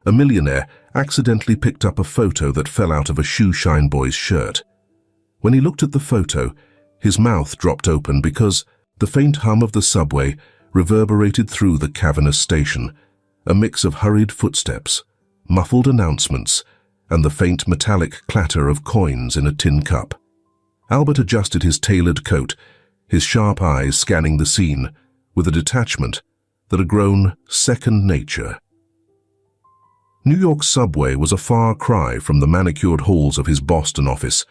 A millionaire accidentally picked up a photo that fell out of a Shoeshine boy's shirt. When he looked at the photo, his mouth dropped open because the faint hum of the subway reverberated through the cavernous station, a mix of hurried footsteps, muffled announcements, and the faint metallic clatter of coins in a tin cup. Albert adjusted his tailored coat, his sharp eyes scanning the scene with a detachment that had grown second nature. New York's subway was a far cry from the manicured halls of his Boston office,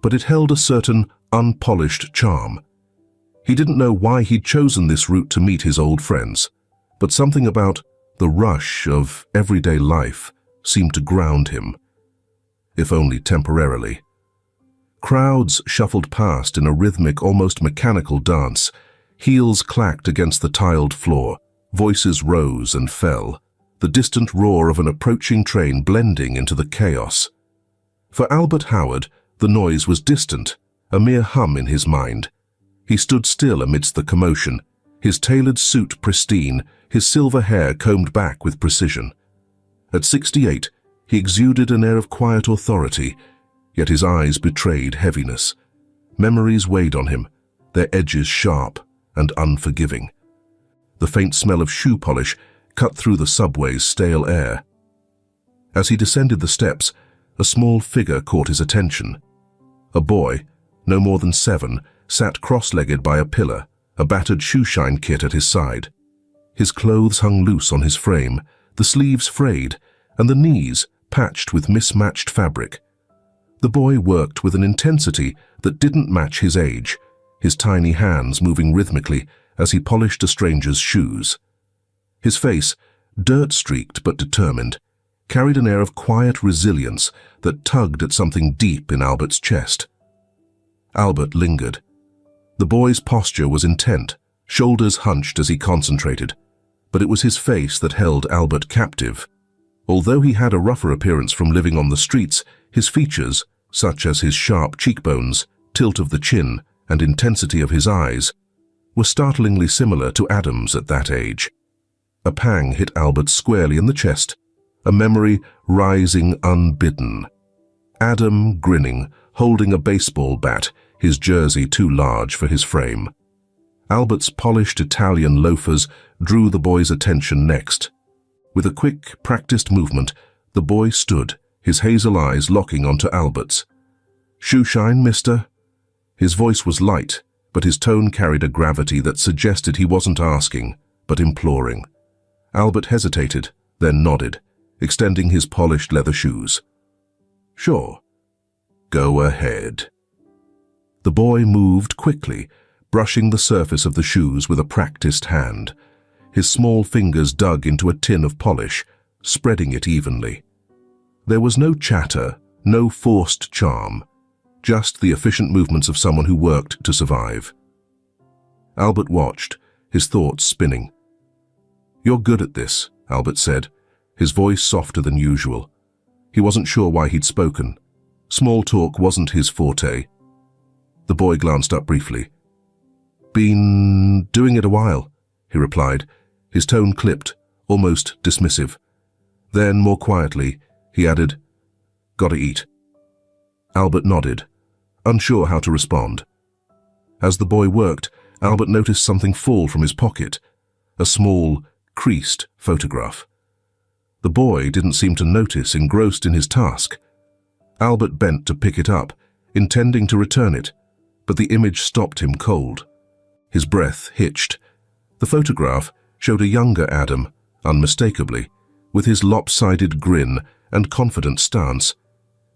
but it held a certain unpolished charm. He didn't know why he'd chosen this route to meet his old friends, but something about the rush of everyday life seemed to ground him, if only temporarily. Crowds shuffled past in a rhythmic, almost mechanical dance. Heels clacked against the tiled floor. Voices rose and fell, the distant roar of an approaching train blending into the chaos. For Albert Howard, the noise was distant, a mere hum in his mind. He stood still amidst the commotion, his tailored suit pristine, his silver hair combed back with precision. At 68, he exuded an air of quiet authority, yet his eyes betrayed heaviness. Memories weighed on him, their edges sharp and unforgiving. The faint smell of shoe polish cut through the subway's stale air. As he descended the steps, a small figure caught his attention. A boy, no more than 7, sat cross-legged by a pillar, a battered Shoeshine kit at his side. His clothes hung loose on his frame, the sleeves frayed, and the knees patched with mismatched fabric. The boy worked with an intensity that didn't match his age, his tiny hands moving rhythmically as he polished a stranger's shoes. His face, dirt-streaked but determined, carried an air of quiet resilience that tugged at something deep in Albert's chest. Albert lingered. The boy's posture was intent, shoulders hunched as he concentrated, but it was his face that held Albert captive. Although he had a rougher appearance from living on the streets, his features, such as his sharp cheekbones, tilt of the chin, and intensity of his eyes, were startlingly similar to Adam's at that age. A pang hit Albert squarely in the chest, a memory rising unbidden. Adam grinning, holding a baseball bat, his jersey too large for his frame. Albert's polished Italian loafers drew the boy's attention next. With a quick, practiced movement, the boy stood, his hazel eyes locking onto Albert's. "Shoeshine, mister?" His voice was light, but his tone carried a gravity that suggested he wasn't asking, but imploring. Albert hesitated, then nodded, extending his polished leather shoes. "Sure. Go ahead." The boy moved quickly, brushing the surface of the shoes with a practiced hand. His small fingers dug into a tin of polish, spreading it evenly. There was no chatter, no forced charm, just the efficient movements of someone who worked to survive. Albert watched, his thoughts spinning. "You're good at this," Albert said, his voice softer than usual. He wasn't sure why he'd spoken. Small talk wasn't his forte. The boy glanced up briefly. "Been doing it a while," he replied, his tone clipped, almost dismissive. Then, more quietly, he added, "Gotta eat." Albert nodded, unsure how to respond. As the boy worked, Albert noticed something fall from his pocket, a small, creased photograph. The boy didn't seem to notice, engrossed in his task. Albert bent to pick it up, intending to return it, but the image stopped him cold. His breath hitched. The photograph showed a younger Adam, unmistakably, with his lopsided grin and confident stance.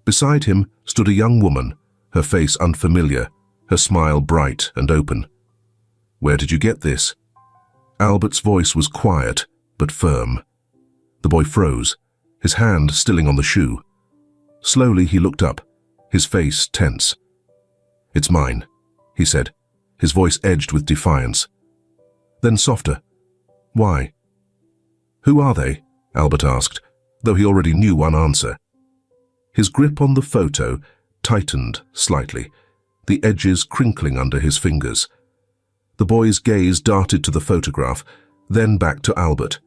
Beside him stood a young woman, her face unfamiliar, her smile bright and open. "Where did you get this?" Albert's voice was quiet, but firm. The boy froze, his hand stilling on the shoe. Slowly he looked up, his face tense. "It's mine," he said, his voice edged with defiance. Then softer. "Why?" "Who are they?" Albert asked, though he already knew one answer. His grip on the photo tightened slightly, the edges crinkling under his fingers. The boy's gaze darted to the photograph, then back to Albert.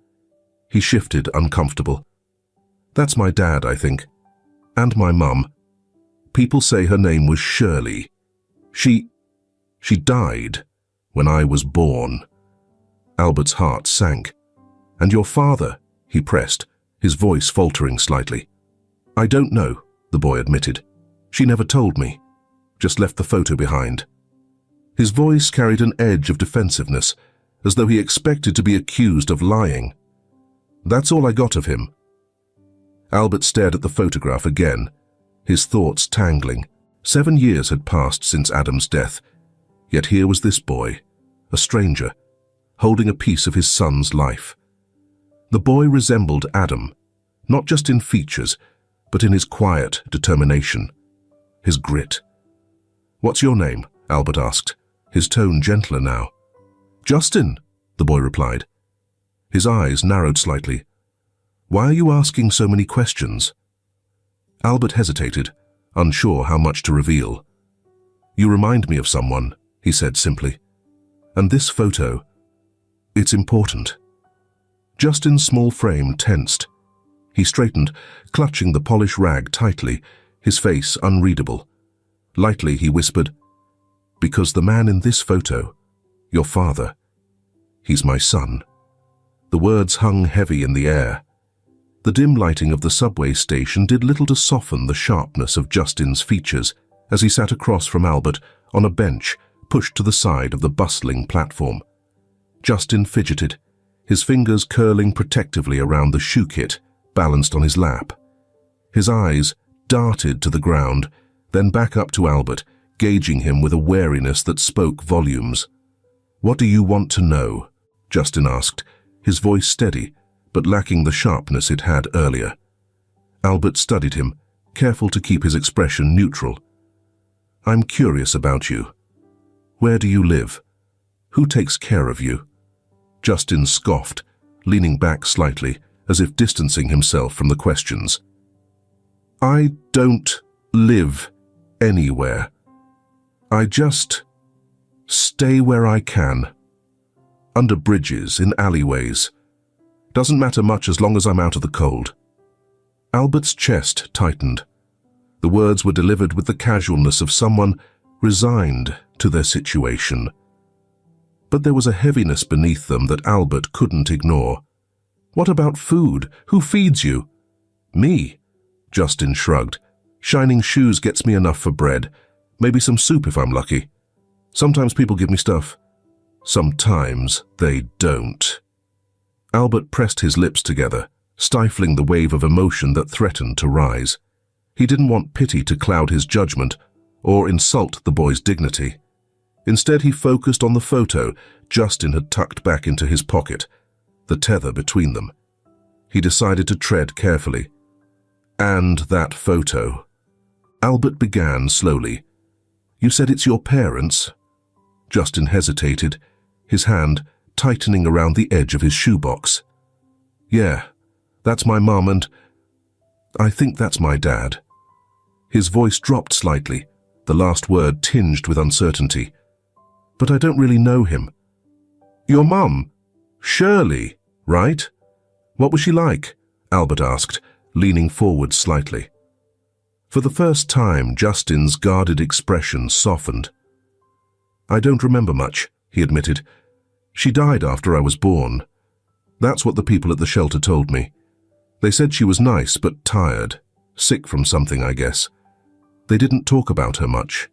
He shifted, uncomfortable. That's my dad, I think. And my mum. People say her name was Shirley. She died when I was born. Albert's heart sank. And your father? He pressed, his voice faltering slightly. I don't know, the boy admitted. She never told me. Just left the photo behind. His voice carried an edge of defensiveness, as though he expected to be accused of lying. That's all I got of him. Albert stared at the photograph again, his thoughts tangling. 7 years had passed since Adam's death, yet here was this boy, a stranger, holding a piece of his son's life. The boy resembled Adam, not just in features, but in his quiet determination, his grit. What's your name? Albert asked, his tone gentler now. Justin, the boy replied. His eyes narrowed slightly. Why are you asking so many questions? Albert hesitated, unsure how much to reveal. You remind me of someone, he said simply. And this photo, it's important. Justin's small frame tensed. He straightened, clutching the polished rag tightly, his face unreadable. Lightly he whispered, Because the man in this photo, your father, he's my son. The words hung heavy in the air. The dim lighting of the subway station did little to soften the sharpness of Justin's features as he sat across from Albert on a bench pushed to the side of the bustling platform. Justin fidgeted, his fingers curling protectively around the shoe kit balanced on his lap. His eyes darted to the ground, then back up to Albert, gauging him with a wariness that spoke volumes. What do you want to know? Justin asked, his voice steady, but lacking the sharpness it had earlier. Albert studied him, careful to keep his expression neutral. I'm curious about you. Where do you live? Who takes care of you? Justin scoffed, leaning back slightly, as if distancing himself from the questions. I don't live anywhere. I just stay where I can. Under bridges, in alleyways. Doesn't matter much as long as I'm out of the cold. Albert's chest tightened. The words were delivered with the casualness of someone resigned to their situation. But there was a heaviness beneath them that Albert couldn't ignore. What about food? Who feeds you? Me, Justin shrugged. Shining shoes gets me enough for bread. Maybe some soup if I'm lucky. Sometimes people give me stuff. Sometimes they don't. Albert pressed his lips together, stifling the wave of emotion that threatened to rise. He didn't want pity to cloud his judgment or insult the boy's dignity. Instead, he focused on the photo Justin had tucked back into his pocket, the tether between them. He decided to tread carefully. And that photo. Albert began slowly. You said it's your parents? Justin hesitated, his hand tightening around the edge of his shoebox. Yeah, that's my mum and I think that's my dad. His voice dropped slightly, the last word tinged with uncertainty. But I don't really know him. Your mum? Shirley, right? What was she like? Albert asked, leaning forward slightly. For the first time, Justin's guarded expression softened. I don't remember much, he admitted. She died after I was born. That's what the people at the shelter told me. They said she was nice but tired, sick from something, I guess. They didn't talk about her much.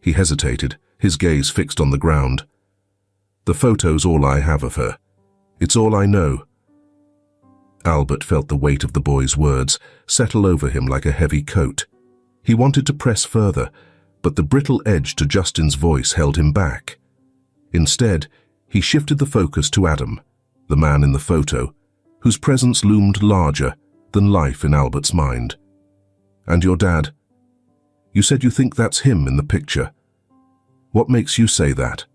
He hesitated, his gaze fixed on the ground. The photo's all I have of her. It's all I know. Albert felt the weight of the boy's words settle over him like a heavy coat. He wanted to press further, but the brittle edge to Justin's voice held him back. Instead, he shifted the focus to Adam, the man in the photo, whose presence loomed larger than life in Albert's mind. And your dad? You said you think that's him in the picture. What makes you say that?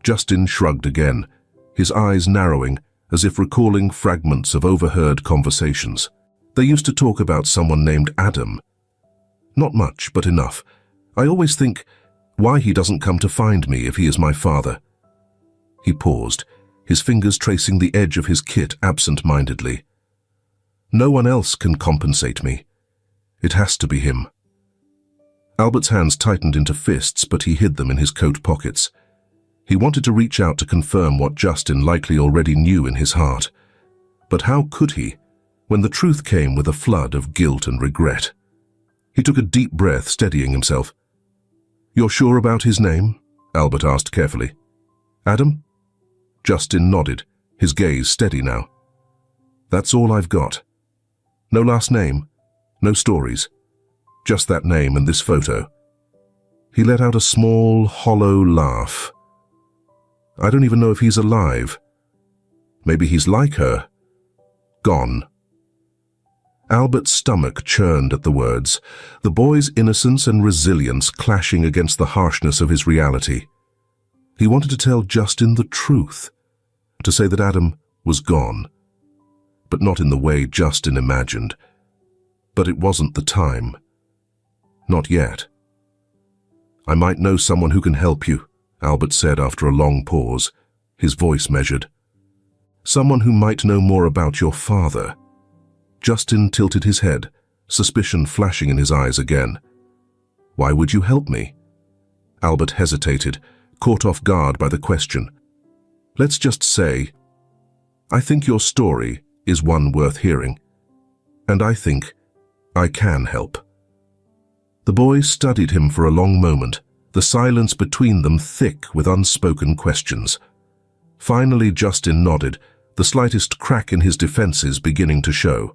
Justin shrugged again, his eyes narrowing as if recalling fragments of overheard conversations. They used to talk about someone named Adam. Not much, but enough. I always think why he doesn't come to find me if he is my father. He paused, his fingers tracing the edge of his kit absent-mindedly. No one else can compensate me. It has to be him. Albert's hands tightened into fists, but he hid them in his coat pockets. He wanted to reach out to confirm what Justin likely already knew in his heart. But how could he, when the truth came with a flood of guilt and regret? He took a deep breath, steadying himself. "You're sure about his name?" Albert asked carefully. "Adam?" Justin nodded, his gaze steady now. "That's all I've got. No last name, no stories. Just that name and this photo." He let out a small, hollow laugh. "I don't even know if he's alive. Maybe he's like her. Gone." Albert's stomach churned at the words, the boy's innocence and resilience clashing against the harshness of his reality. He wanted to tell Justin the truth, to say that Adam was gone, but not in the way Justin imagined. But it wasn't the time. Not yet. "I might know someone who can help you," Albert said after a long pause, his voice measured. "Someone who might know more about your father." Justin tilted his head, suspicion flashing in his eyes again. "Why would you help me?" Albert hesitated, caught off guard by the question. "Let's just say, I think your story is one worth hearing, and I think I can help." The boy studied him for a long moment, the silence between them thick with unspoken questions. Finally, Justin nodded, the slightest crack in his defenses beginning to show.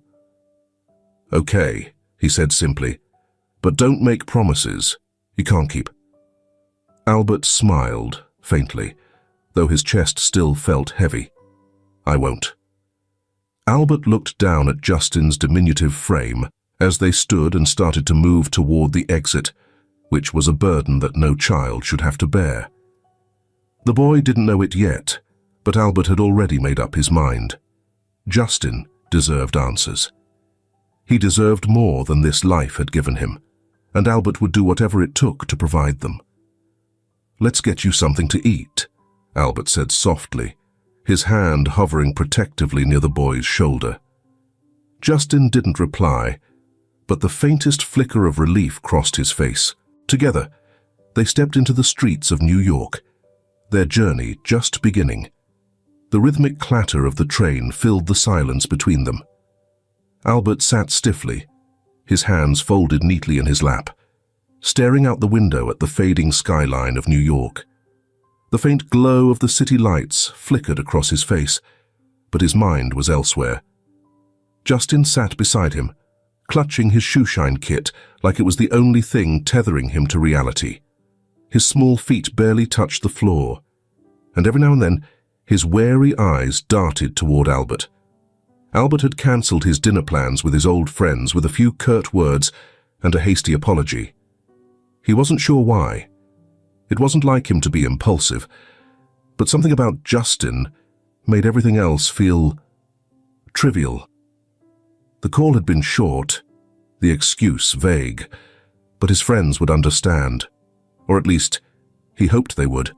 "Okay," he said simply, "but don't make promises you can't keep." Albert smiled faintly, though his chest still felt heavy. "I won't." Albert looked down at Justin's diminutive frame as they stood and started to move toward the exit, which was a burden that no child should have to bear. The boy didn't know it yet, but Albert had already made up his mind. Justin deserved answers. He deserved more than this life had given him, and Albert would do whatever it took to provide them. "Let's get you something to eat," Albert said softly, his hand hovering protectively near the boy's shoulder. Justin didn't reply, but the faintest flicker of relief crossed his face. Together, they stepped into the streets of New York, their journey just beginning. The rhythmic clatter of the train filled the silence between them. Albert sat stiffly, his hands folded neatly in his lap, staring out the window at the fading skyline of New York. The faint glow of the city lights flickered across his face, but his mind was elsewhere. Justin sat beside him, clutching his Shoeshine kit like it was the only thing tethering him to reality. His small feet barely touched the floor, and every now and then his wary eyes darted toward Albert. Albert had cancelled his dinner plans with his old friends with a few curt words and a hasty apology. He wasn't sure why. It wasn't like him to be impulsive, but something about Justin made everything else feel trivial. The call had been short, the excuse vague, but his friends would understand, or at least he hoped they would.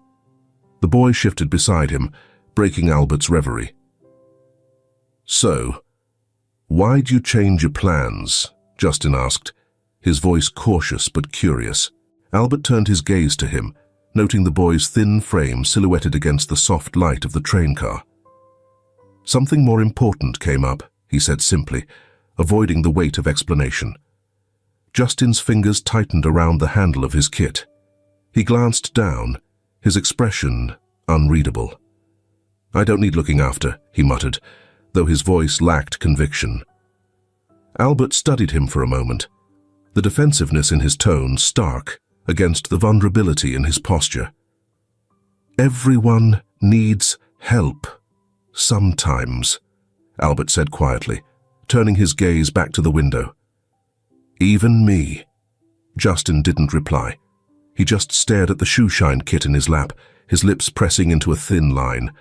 The boy shifted beside him, breaking Albert's reverie. "So, why'd you change your plans?" Justin asked, his voice cautious but curious. Albert turned his gaze to him, noting the boy's thin frame silhouetted against the soft light of the train car. "Something more important came up," he said simply, avoiding the weight of explanation. Justin's fingers tightened around the handle of his kit. He glanced down, his expression unreadable. "I don't need looking after," he muttered, though his voice lacked conviction. Albert studied him for a moment, the defensiveness in his tone stark against the vulnerability in his posture. "Everyone needs help, sometimes," Albert said quietly, turning his gaze back to the window. "Even me." Justin didn't reply. He just stared at the Shoeshine kit in his lap, his lips pressing into a thin line.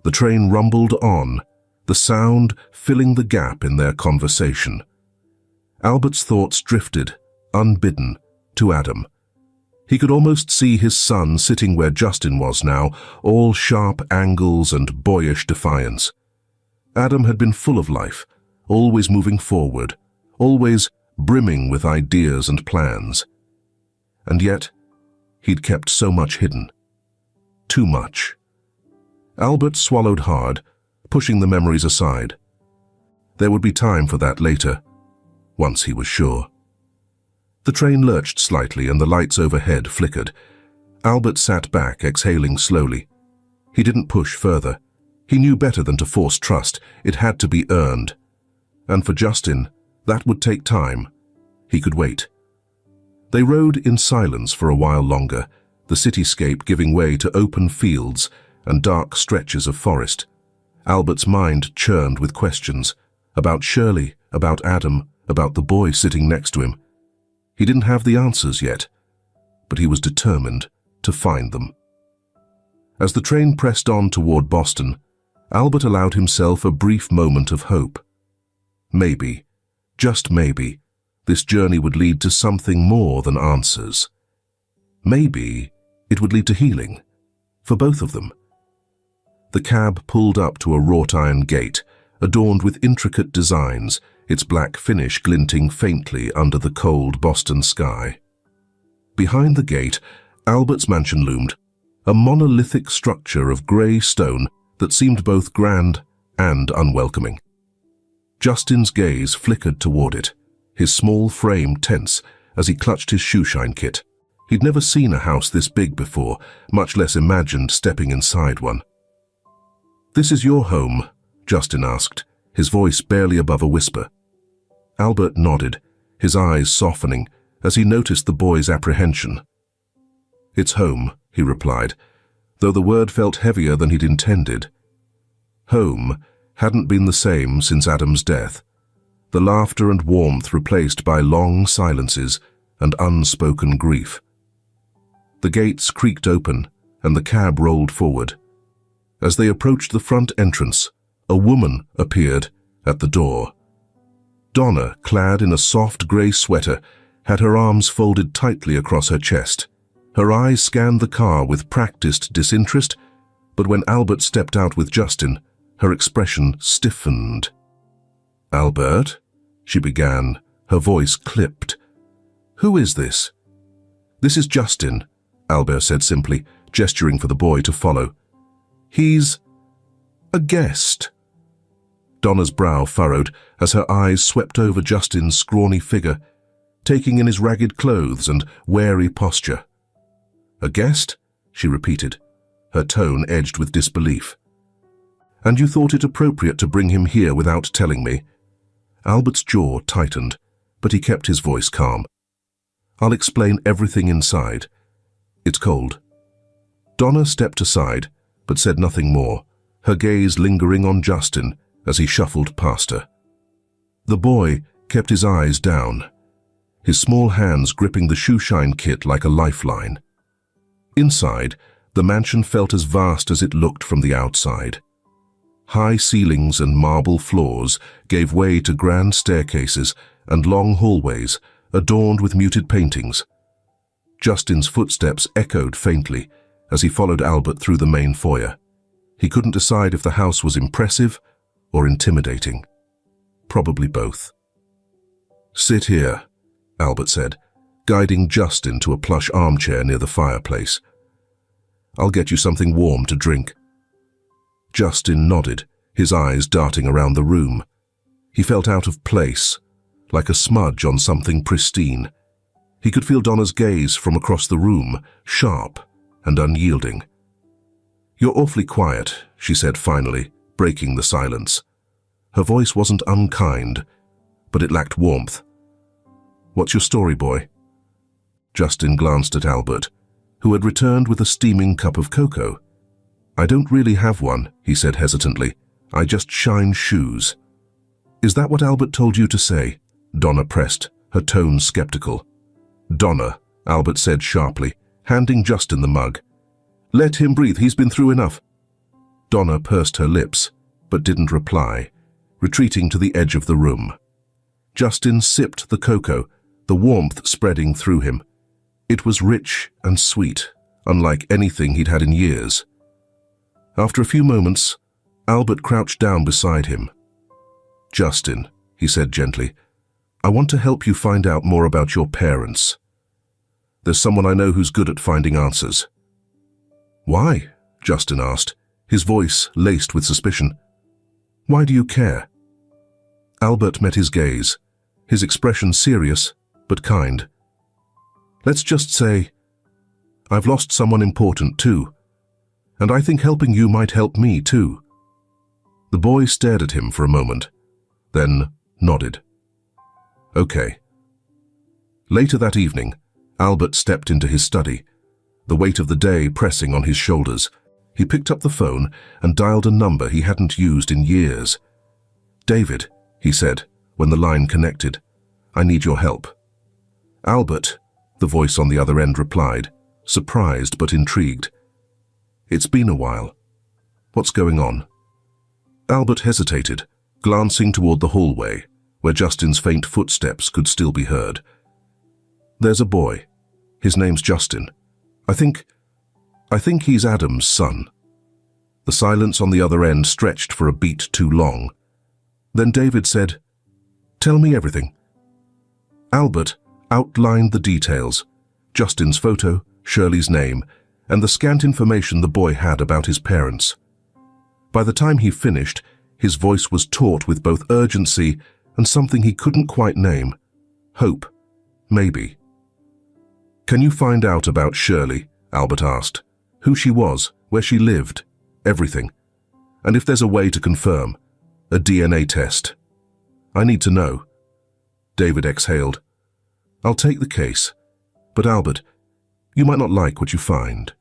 The train rumbled on, the sound filling the gap in their conversation. Albert's thoughts drifted, unbidden, to Adam. He could almost see his son sitting where Justin was now, all sharp angles and boyish defiance. Adam had been full of life, always moving forward, always brimming with ideas and plans. And yet, he'd kept so much hidden. Too much. Albert swallowed hard, pushing the memories aside. There would be time for that later, once he was sure. The train lurched slightly and the lights overhead flickered. Albert sat back, exhaling slowly. He didn't push further. He knew better than to force trust. It had to be earned. And for Justin, that would take time. He could wait. They rode in silence for a while longer, the cityscape giving way to open fields and dark stretches of forest. Albert's mind churned with questions about Shirley, about Adam, about the boy sitting next to him. He didn't have the answers yet, but he was determined to find them. As the train pressed on toward Boston, Albert allowed himself a brief moment of hope. Maybe, just maybe, this journey would lead to something more than answers. Maybe it would lead to healing, for both of them. The cab pulled up to a wrought iron gate, adorned with intricate designs, its black finish glinting faintly under the cold Boston sky. Behind the gate, Albert's mansion loomed, a monolithic structure of grey stone that seemed both grand and unwelcoming. Justin's gaze flickered toward it, his small frame tense as he clutched his shoeshine kit. He'd never seen a house this big before, much less imagined stepping inside one. "This is your home?" Justin asked, his voice barely above a whisper. Albert nodded, his eyes softening as he noticed the boy's apprehension. "It's home," he replied, though the word felt heavier than he'd intended. Home hadn't been the same since Adam's death, the laughter and warmth replaced by long silences and unspoken grief. The gates creaked open and the cab rolled forward. As they approached the front entrance, a woman appeared at the door. Donna, clad in a soft grey sweater, had her arms folded tightly across her chest. Her eyes scanned the car with practiced disinterest, but when Albert stepped out with Justin, her expression stiffened. "Albert?" she began, her voice clipped. "Who is this?" "This is Justin," Albert said simply, gesturing for the boy to follow. "He's a guest." Donna's brow furrowed as her eyes swept over Justin's scrawny figure, taking in his ragged clothes and wary posture. "A guest?" she repeated, her tone edged with disbelief. "And you thought it appropriate to bring him here without telling me?" Albert's jaw tightened, but he kept his voice calm. "I'll explain everything inside. It's cold." Donna stepped aside, but said nothing more, her gaze lingering on Justin as he shuffled past her. The boy kept his eyes down, his small hands gripping the shoeshine kit like a lifeline. Inside, the mansion felt as vast as it looked from the outside. High ceilings and marble floors gave way to grand staircases and long hallways adorned with muted paintings. Justin's footsteps echoed faintly as he followed Albert through the main foyer. He couldn't decide if the house was impressive or intimidating. Probably both. "Sit here," Albert said, guiding Justin to a plush armchair near the fireplace. "I'll get you something warm to drink." Justin nodded, his eyes darting around the room. He felt out of place, like a smudge on something pristine. He could feel Donna's gaze from across the room, sharp and unyielding. "You're awfully quiet," she said finally, breaking the silence. Her voice wasn't unkind, but it lacked warmth. "What's your story, boy?" Justin glanced at Albert, who had returned with a steaming cup of cocoa. "I don't really have one," he said hesitantly. "I just shine shoes." "Is that what Albert told you to say?" Donna pressed, her tone skeptical. "Donna," Albert said sharply, handing Justin the mug. "Let him breathe, he's been through enough." Donna pursed her lips, but didn't reply, retreating to the edge of the room. Justin sipped the cocoa, the warmth spreading through him. It was rich and sweet, unlike anything he'd had in years. After a few moments, Albert crouched down beside him. "Justin," he said gently. "I want to help you find out more about your parents. There's someone I know who's good at finding answers." "Why?" Justin asked, his voice laced with suspicion. "Why do you care?" Albert met his gaze, his expression serious but kind. "Let's just say, I've lost someone important too, and I think helping you might help me too." The boy stared at him for a moment, then nodded. "Okay." Later that evening, Albert stepped into his study, the weight of the day pressing on his shoulders. He picked up the phone and dialed a number he hadn't used in years. "David," he said, when the line connected, "I need your help." "Albert," the voice on the other end replied, surprised but intrigued. "It's been a while. What's going on?" Albert hesitated, glancing toward the hallway, where Justin's faint footsteps could still be heard. "There's a boy. His name's Justin. I think he's Adam's son." The silence on the other end stretched for a beat too long. Then David said, "Tell me everything." Albert outlined the details, Justin's photo, Shirley's name, and the scant information the boy had about his parents. By the time he finished, his voice was taut with both urgency and something he couldn't quite name. Hope, maybe. "Can you find out about Shirley?" Albert asked. "Who she was, where she lived, everything. And if there's a way to confirm, a DNA test. I need to know." David exhaled. "I'll take the case. But Albert, you might not like what you find."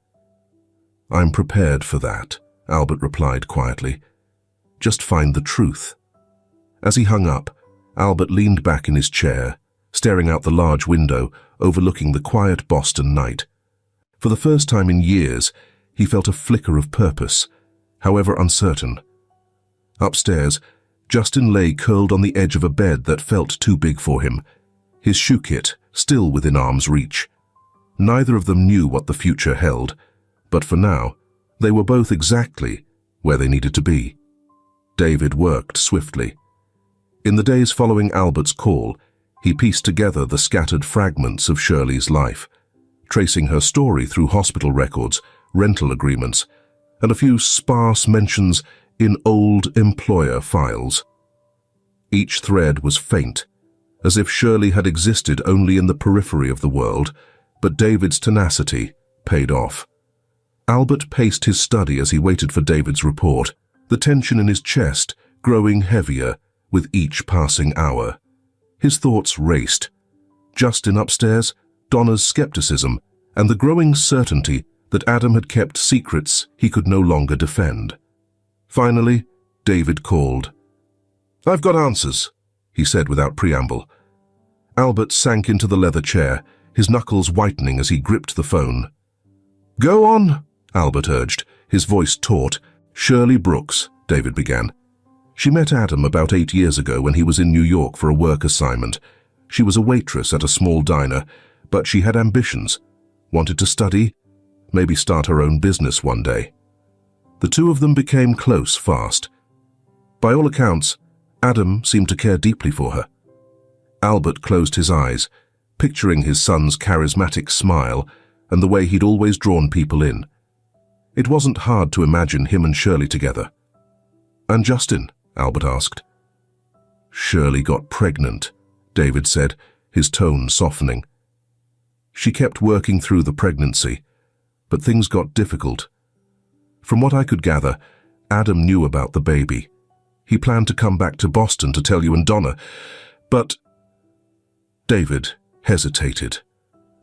"I'm prepared for that," Albert replied quietly. "Just find the truth." As he hung up, Albert leaned back in his chair, staring out the large window overlooking the quiet Boston night. For the first time in years, he felt a flicker of purpose, however uncertain. Upstairs, Justin lay curled on the edge of a bed that felt too big for him, his shoe kit still within arm's reach. Neither of them knew what the future held, but for now, they were both exactly where they needed to be. David worked swiftly. In the days following Albert's call, he pieced together the scattered fragments of Shirley's life, tracing her story through hospital records, rental agreements, and a few sparse mentions in old employer files. Each thread was faint, as if Shirley had existed only in the periphery of the world, but David's tenacity paid off. Albert paced his study as he waited for David's report, the tension in his chest growing heavier with each passing hour. His thoughts raced. Justin upstairs, Donna's skepticism, and the growing certainty that Adam had kept secrets he could no longer defend. Finally, David called. "I've got answers," he said without preamble. Albert sank into the leather chair, his knuckles whitening as he gripped the phone. "Go on," Albert urged, his voice taut. "Shirley Brooks," David began. "She met Adam about 8 years ago when he was in New York for a work assignment. She was a waitress at a small diner, but she had ambitions. Wanted to study, maybe start her own business one day. The two of them became close fast. By all accounts, Adam seemed to care deeply for her." Albert closed his eyes, picturing his son's charismatic smile and the way he'd always drawn people in. It wasn't hard to imagine him and Shirley together. "And Justin?" Albert asked. "Shirley got pregnant," David said, his tone softening. "She kept working through the pregnancy, but things got difficult. From what I could gather, Adam knew about the baby. He planned to come back to Boston to tell you and Donna, but—" David hesitated,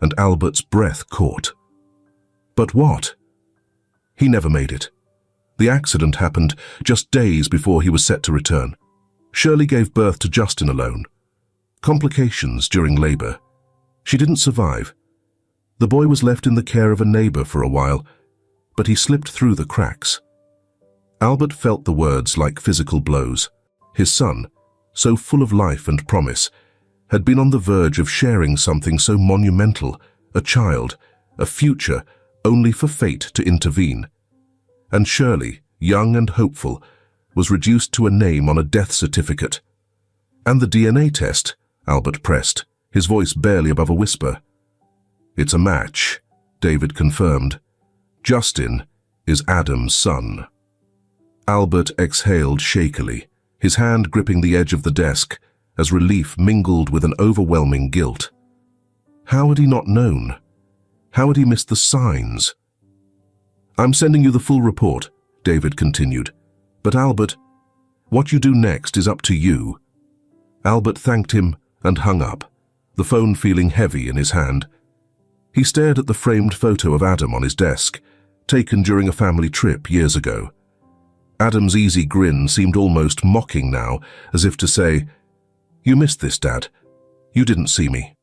and Albert's breath caught. "But what?" "He never made it. The accident happened just days before he was set to return. Shirley gave birth to Justin alone. Complications during labor. She didn't survive. The boy was left in the care of a neighbor for a while, but he slipped through the cracks." Albert felt the words like physical blows. His son, so full of life and promise, had been on the verge of sharing something so monumental, a child, a future, only for fate to intervene. And Shirley, young and hopeful, was reduced to a name on a death certificate. "And the DNA test?" Albert pressed, his voice barely above a whisper. "It's a match," David confirmed. "Justin is Adam's son." Albert exhaled shakily, his hand gripping the edge of the desk as relief mingled with an overwhelming guilt. How had he not known? How had he missed the signs? "I'm sending you the full report," David continued. "But Albert, what you do next is up to you." Albert thanked him and hung up, the phone feeling heavy in his hand. He stared at the framed photo of Adam on his desk, taken during a family trip years ago. Adam's easy grin seemed almost mocking now, as if to say, "You missed this, Dad. You didn't see me."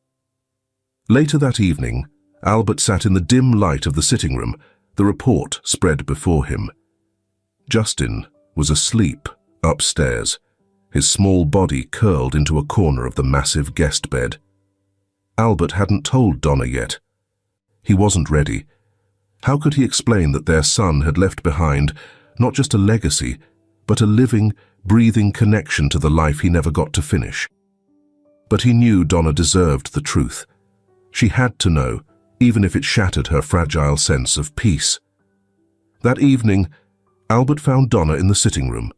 Later that evening, Albert sat in the dim light of the sitting room, the report spread before him. Justin was asleep upstairs, his small body curled into a corner of the massive guest bed. Albert hadn't told Donna yet. He wasn't ready. How could he explain that their son had left behind not just a legacy, but a living, breathing connection to the life he never got to finish? But he knew Donna deserved the truth. She had to know, even if it shattered her fragile sense of peace. That evening, Albert found Donna in the sitting room,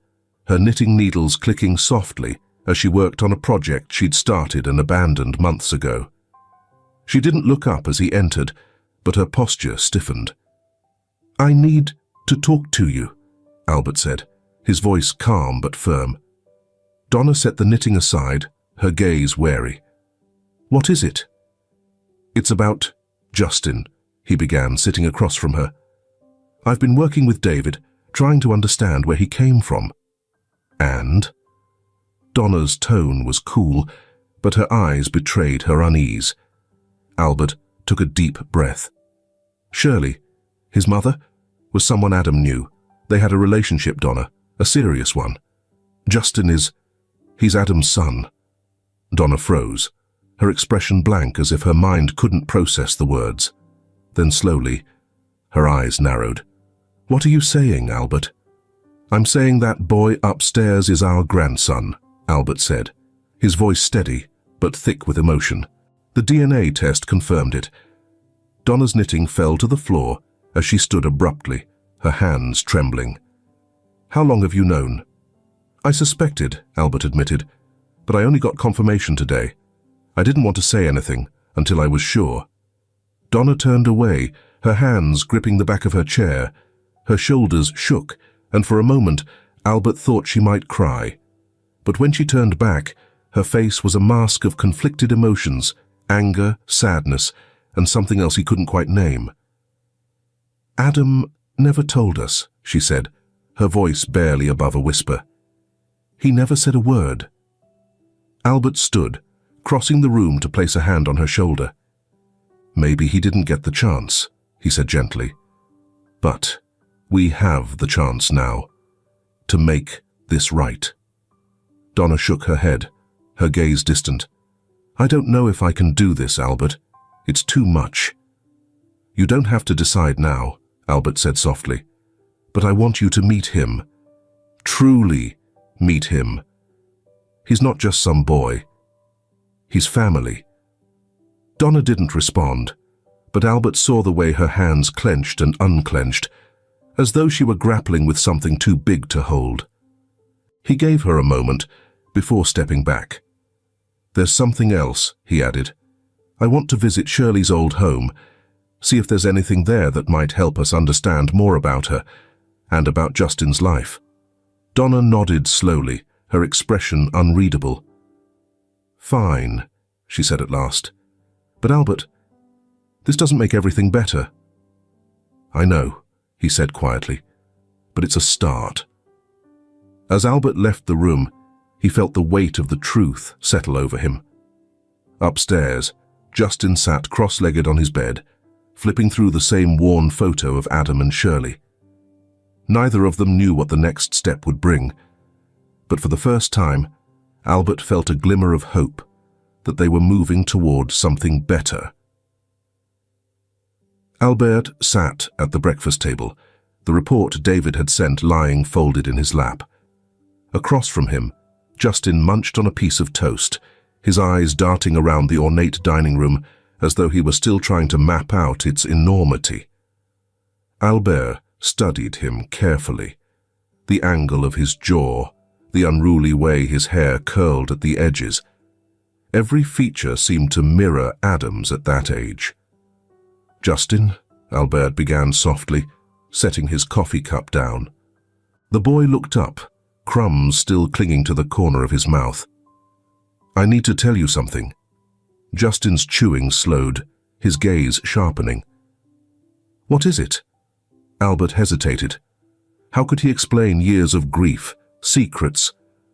her knitting needles clicking softly as she worked on a project she'd started and abandoned months ago. She didn't look up as he entered, but her posture stiffened. "I need to talk to you," Albert said, his voice calm but firm. Donna set the knitting aside, her gaze wary. "What is it?" "It's about Justin," he began, sitting across from her. "I've been working with David, trying to understand where he came from." "And?" Donna's tone was cool, but her eyes betrayed her unease. Albert took a deep breath. "Shirley, his mother, was someone Adam knew. They had a relationship, Donna, a serious one. Justin he's Adam's son." Donna froze, her expression blank as if her mind couldn't process the words. Then slowly, her eyes narrowed. "What are you saying, Albert?" "I'm saying that boy upstairs is our grandson," Albert said, his voice steady but thick with emotion. The DNA test confirmed it. Donna's knitting fell to the floor as she stood abruptly, her hands trembling. "How long have you known?" "I suspected," Albert admitted, "but I only got confirmation today. I didn't want to say anything until I was sure." Donna turned away, her hands gripping the back of her chair. Her shoulders shook, and for a moment, Albert thought she might cry. But when she turned back, her face was a mask of conflicted emotions, anger, sadness, and something else he couldn't quite name. "Adam never told us," she said, her voice barely above a whisper. "He never said a word." Albert stood, crossing the room to place a hand on her shoulder. "Maybe he didn't get the chance," he said gently. "But we have the chance now, to make this right." Donna shook her head, her gaze distant. "I don't know if I can do this, Albert. It's too much." "You don't have to decide now," Albert said softly. "But I want you to meet him. Truly meet him. He's not just some boy. He's family." Donna didn't respond, but Albert saw the way her hands clenched and unclenched, as though she were grappling with something too big to hold. He gave her a moment before stepping back. "There's something else," he added. "I want to visit Shirley's old home, see if there's anything there that might help us understand more about her and about Justin's life." Donna nodded slowly, her expression unreadable. "Fine," she said at last. "But Albert, this doesn't make everything better." "I know," he said quietly, "but it's a start." As Albert left the room, he felt the weight of the truth settle over him. Upstairs, Justin sat cross-legged on his bed, flipping through the same worn photo of Adam and Shirley. Neither of them knew what the next step would bring, but for the first time, Albert felt a glimmer of hope that they were moving toward something better. Albert sat at the breakfast table, the report David had sent lying folded in his lap. Across from him, Justin munched on a piece of toast, his eyes darting around the ornate dining room as though he were still trying to map out its enormity. Albert studied him carefully. The angle of his jaw, the unruly way his hair curled at the edges. Every feature seemed to mirror Adam's at that age. "Justin," Albert began softly, setting his coffee cup down. The boy looked up, crumbs still clinging to the corner of his mouth. "I need to tell you something." Justin's chewing slowed, his gaze sharpening. "What is it?" Albert hesitated. How could he explain years of grief, secrets,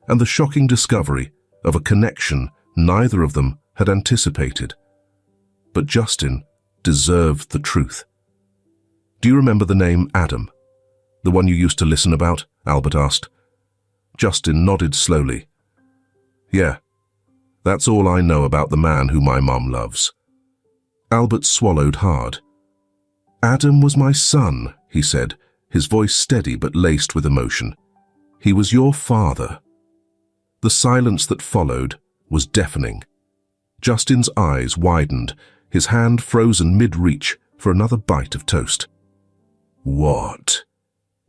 and the shocking discovery of a connection neither of them had anticipated? But Justin deserved the truth. "Do you remember the name Adam? The one you used to listen about?" Albert asked. Justin nodded slowly. "Yeah, that's all I know about the man who my mom loves." Albert swallowed hard. "Adam was my son," he said, his voice steady but laced with emotion. "He was your father." The silence that followed was deafening. Justin's eyes widened, his hand frozen mid-reach for another bite of toast. "What?"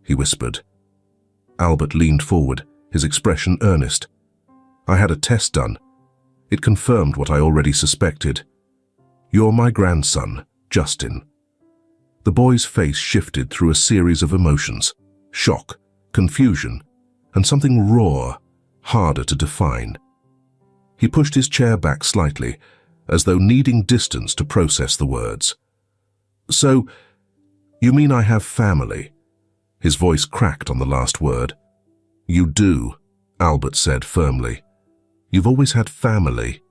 he whispered. Albert leaned forward, his expression earnest. "I had a test done. It confirmed what I already suspected. You're my grandson, Justin." The boy's face shifted through a series of emotions: shock, confusion, and something raw, harder to define. He pushed his chair back slightly, as though needing distance to process the words. "So, you mean I have family?" His voice cracked on the last word. "You do," Albert said firmly. "You've always had family."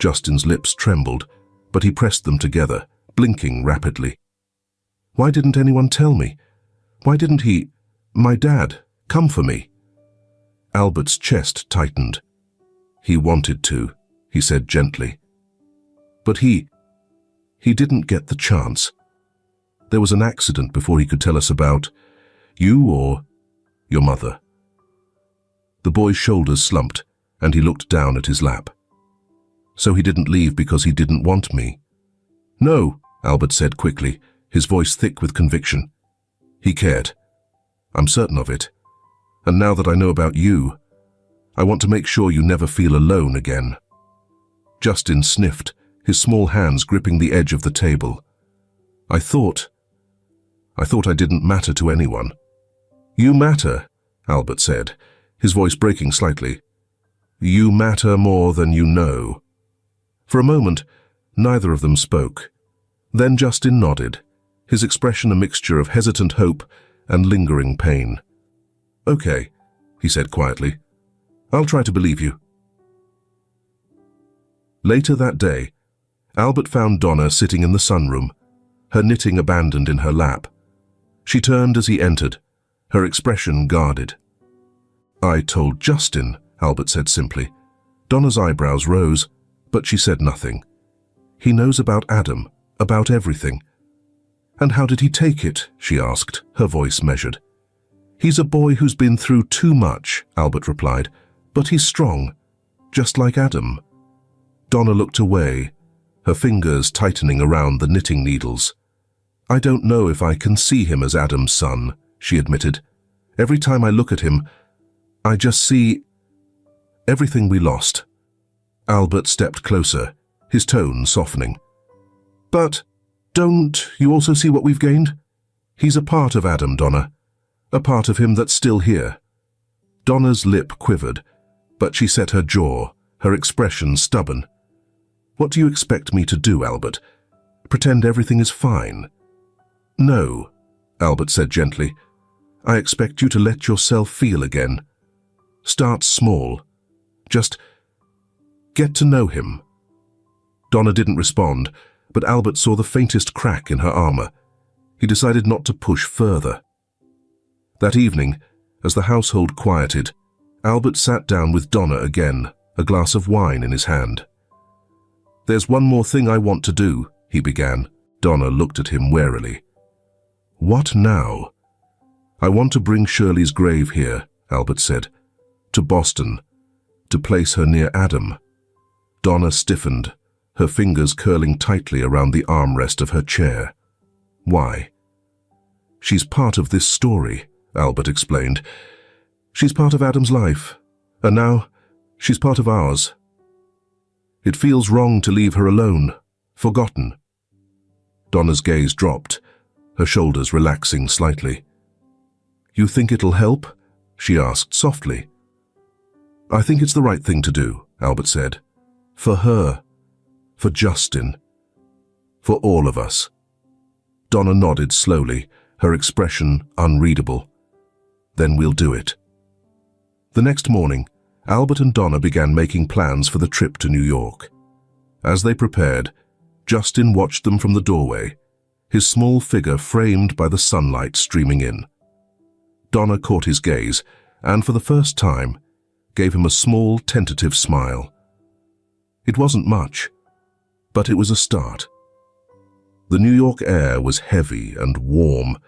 Justin's lips trembled, but he pressed them together, blinking rapidly. "Why didn't anyone tell me? Why didn't my dad, come for me?" Albert's chest tightened. "He wanted to," he said gently. "But he didn't get the chance. There was an accident before he could tell us about you or your mother." The boy's shoulders slumped, and he looked down at his lap. "So he didn't leave because he didn't want me?" "No," Albert said quickly, his voice thick with conviction. "He cared. I'm certain of it. And now that I know about you, I want to make sure you never feel alone again." Justin sniffed, his small hands gripping the edge of the table. I thought I didn't matter to anyone." "You matter," Albert said, his voice breaking slightly. "You matter more than you know." For a moment, neither of them spoke. Then Justin nodded, his expression a mixture of hesitant hope and lingering pain. "Okay," he said quietly. "I'll try to believe you." Later that day, Albert found Donna sitting in the sunroom, her knitting abandoned in her lap. She turned as he entered, her expression guarded. "I told Justin," Albert said simply. Donna's eyebrows rose, but she said nothing. "He knows about Adam, about everything." "And how did he take it?" she asked, her voice measured. "He's a boy who's been through too much," Albert replied, "but he's strong, just like Adam." Donna looked away, her fingers tightening around the knitting needles. "I don't know if I can see him as Adam's son," she admitted. "Every time I look at him, I just see everything we lost." Albert stepped closer, his tone softening. "But don't you also see what we've gained? He's a part of Adam, Donna. A part of him that's still here." Donna's lip quivered, but she set her jaw, her expression stubborn. "What do you expect me to do, Albert? Pretend everything is fine?" "No," Albert said gently. "I expect you to let yourself feel again. Start small. Just get to know him." Donna didn't respond, but Albert saw the faintest crack in her armor. He decided not to push further. That evening, as the household quieted, Albert sat down with Donna again, a glass of wine in his hand. "There's one more thing I want to do," he began. Donna looked at him warily. "What now?" "I want to bring Shirley's grave here," Albert said. "To Boston, to place her near Adam. Donna stiffened, her fingers curling tightly around the armrest of her chair. Why? "She's part of this story," Albert explained. "She's part of Adam's life, and now she's part of ours. It feels wrong to leave her alone, forgotten." Donna's gaze dropped, her shoulders relaxing slightly. "You think it'll help?" she asked softly. "I think it's the right thing to do," Albert said. "For her, for Justin, for all of us." Donna nodded slowly, her expression unreadable. "Then we'll do it." The next morning, Albert and Donna began making plans for the trip to New York. As they prepared, Justin watched them from the doorway, his small figure framed by the sunlight streaming in. Donna caught his gaze, and for the first time, gave him a small, tentative smile. It wasn't much, but it was a start. The New York air was heavy and warm,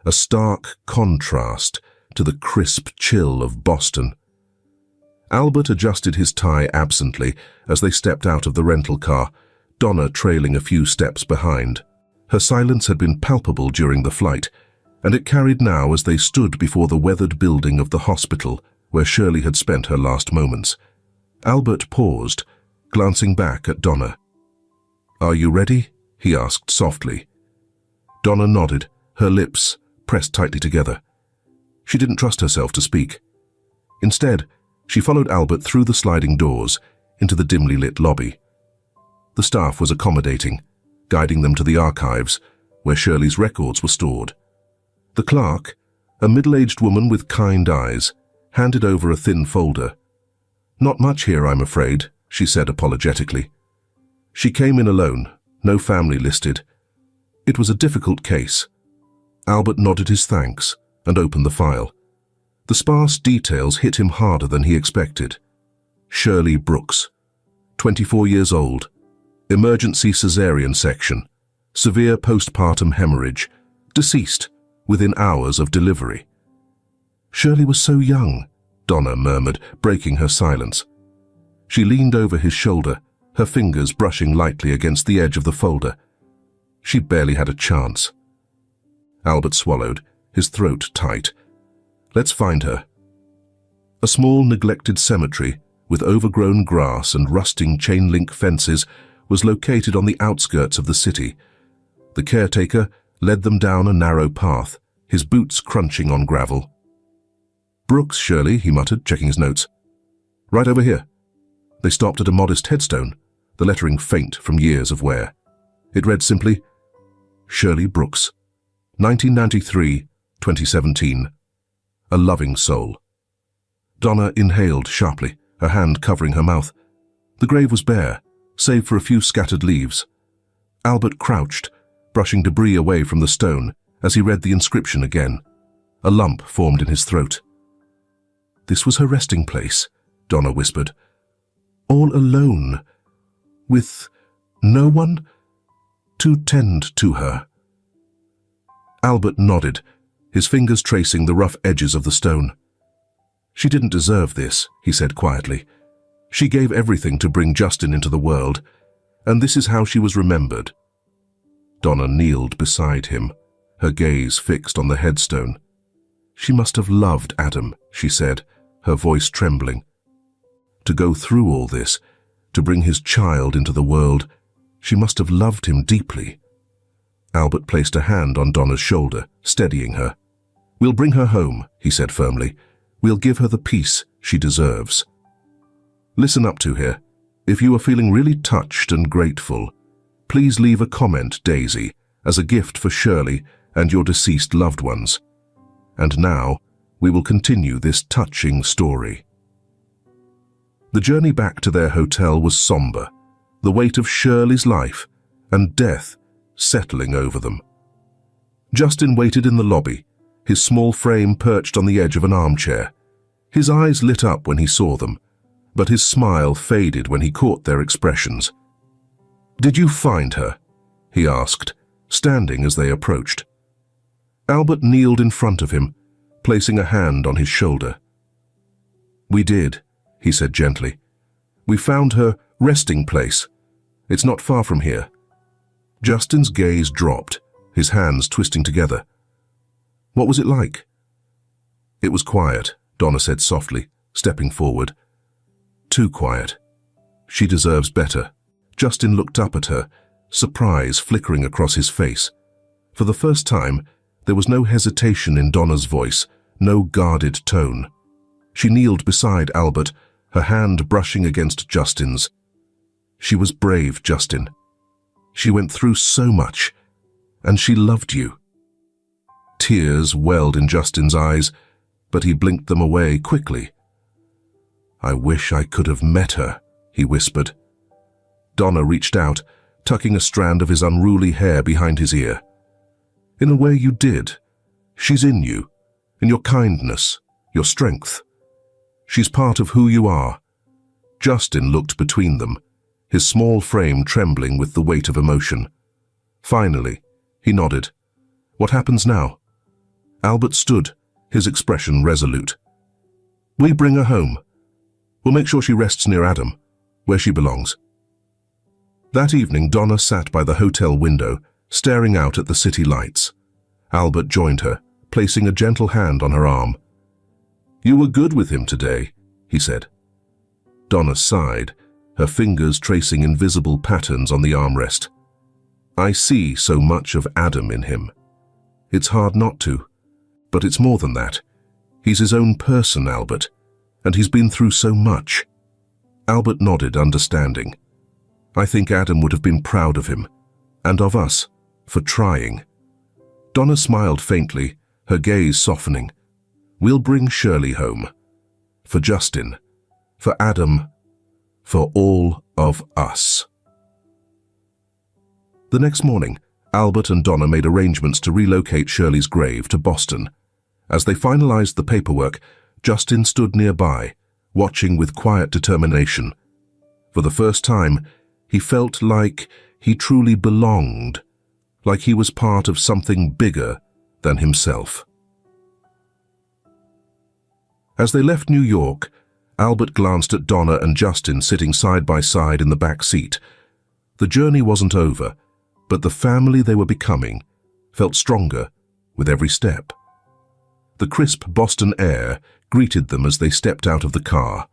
a stark contrast to the crisp chill of Boston. Albert adjusted his tie absently as they stepped out of the rental car, Donna trailing a few steps behind. Her silence had been palpable during the flight, and it carried now as they stood before the weathered building of the hospital where Shirley had spent her last moments. Albert paused, glancing back at Donna. "Are you ready?" he asked softly. Donna nodded, her lips pressed tightly together. She didn't trust herself to speak. Instead, she followed Albert through the sliding doors into the dimly lit lobby. The staff was accommodating, guiding them to the archives, where Shirley's records were stored. The clerk, a middle-aged woman with kind eyes, handed over a thin folder. "Not much here, I'm afraid," she said apologetically. She came in alone, no family listed. It was a difficult case. Albert nodded his thanks and opened the file. The sparse details hit him harder than he expected. Shirley Brooks, 24 years old, emergency cesarean section, severe postpartum hemorrhage, deceased within hours of delivery. "Shirley was so young," Donna murmured, breaking her silence. She leaned over his shoulder, her fingers brushing lightly against the edge of the folder. She barely had a chance. Albert swallowed, his throat tight. "Let's find her." A small, neglected cemetery with overgrown grass and rusting chain-link fences was located on the outskirts of the city. The caretaker led them down a narrow path, his boots crunching on gravel. "Brooks, Shirley," he muttered, checking his notes. "Right over here." They stopped at a modest headstone, the lettering faint from years of wear. It read simply, "Shirley Brooks, 1993-2017. A loving soul." Donna inhaled sharply, her hand covering her mouth. The grave was bare, save for a few scattered leaves. Albert crouched, brushing debris away from the stone as he read the inscription again. A lump formed in his throat. "This was her resting place," Donna whispered. "All alone, with no one to tend to her." Albert nodded, his fingers tracing the rough edges of the stone. "She didn't deserve this," he said quietly. "She gave everything to bring Justin into the world, and this is how she was remembered." Donna kneeled beside him, her gaze fixed on the headstone. "She must have loved Adam," she said, her voice trembling. "To go through all this, to bring his child into the world, she must have loved him deeply." Albert placed a hand on Donna's shoulder, steadying her. "We'll bring her home," he said firmly. "We'll give her the peace she deserves." "Listen up to here. If you are feeling really touched and grateful, please leave a comment, Daisy, as a gift for Shirley and your deceased loved ones. And now, we will continue this touching story." The journey back to their hotel was somber, the weight of Shirley's life and death settling over them. Justin waited in the lobby, his small frame perched on the edge of an armchair. His eyes lit up when he saw them, but his smile faded when he caught their expressions. "Did you find her?" he asked, standing as they approached. Albert kneeled in front of him, placing a hand on his shoulder. "We did," he said gently. "We found her resting place. It's not far from here." Justin's gaze dropped, his hands twisting together. "What was it like?" "It was quiet," Donna said softly, stepping forward. "Too quiet. She deserves better." Justin looked up at her, surprise flickering across his face. For the first time, there was no hesitation in Donna's voice, no guarded tone. She kneeled beside Albert, her hand brushing against Justin's. "She was brave, Justin. She went through so much, and she loved you." Tears welled in Justin's eyes, but he blinked them away quickly. "I wish I could have met her," he whispered. Donna reached out, tucking a strand of his unruly hair behind his ear. "In a way you did. She's in you, in your kindness, your strength. She's part of who you are." Justin looked between them, his small frame trembling with the weight of emotion. Finally, he nodded. "What happens now?" Albert stood, his expression resolute. "We bring her home. We'll make sure she rests near Adam, where she belongs." That evening, Donna sat by the hotel window, staring out at the city lights. Albert joined her, placing a gentle hand on her arm. "You were good with him today," he said. Donna sighed, her fingers tracing invisible patterns on the armrest. "I see so much of Adam in him. It's hard not to, but it's more than that. He's his own person, Albert, and he's been through so much." Albert nodded, understanding. "I think Adam would have been proud of him, and of us, for trying." Donna smiled faintly, her gaze softening. "We'll bring Shirley home. For Justin, for Adam, for all of us." The next morning, Albert and Donna made arrangements to relocate Shirley's grave to Boston. As they finalized the paperwork, Justin stood nearby, watching with quiet determination. For the first time, he felt like he truly belonged, like he was part of something bigger than himself. As they left New York, Albert glanced at Donna and Justin sitting side by side in the back seat. The journey wasn't over, but the family they were becoming felt stronger with every step. The crisp Boston air greeted them as they stepped out of the car,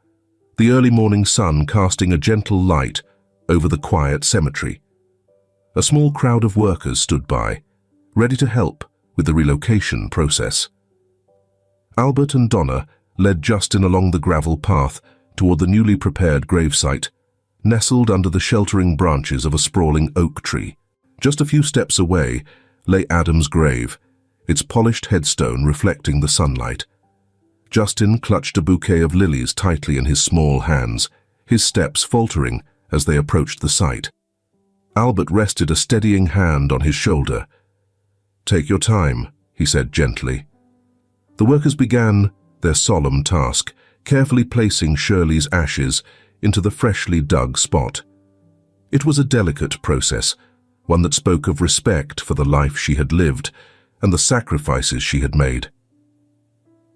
the early morning sun casting a gentle light over the quiet cemetery. A small crowd of workers stood by, ready to help with the relocation process. Albert and Donna led Justin along the gravel path toward the newly prepared gravesite, nestled under the sheltering branches of a sprawling oak tree. Just a few steps away lay Adam's grave, its polished headstone reflecting the sunlight. Justin clutched a bouquet of lilies tightly in his small hands, his steps faltering as they approached the site. Albert rested a steadying hand on his shoulder. "Take your time," he said gently. The workers began their solemn task, carefully placing Shirley's ashes into the freshly dug spot. It was a delicate process, one that spoke of respect for the life she had lived and the sacrifices she had made.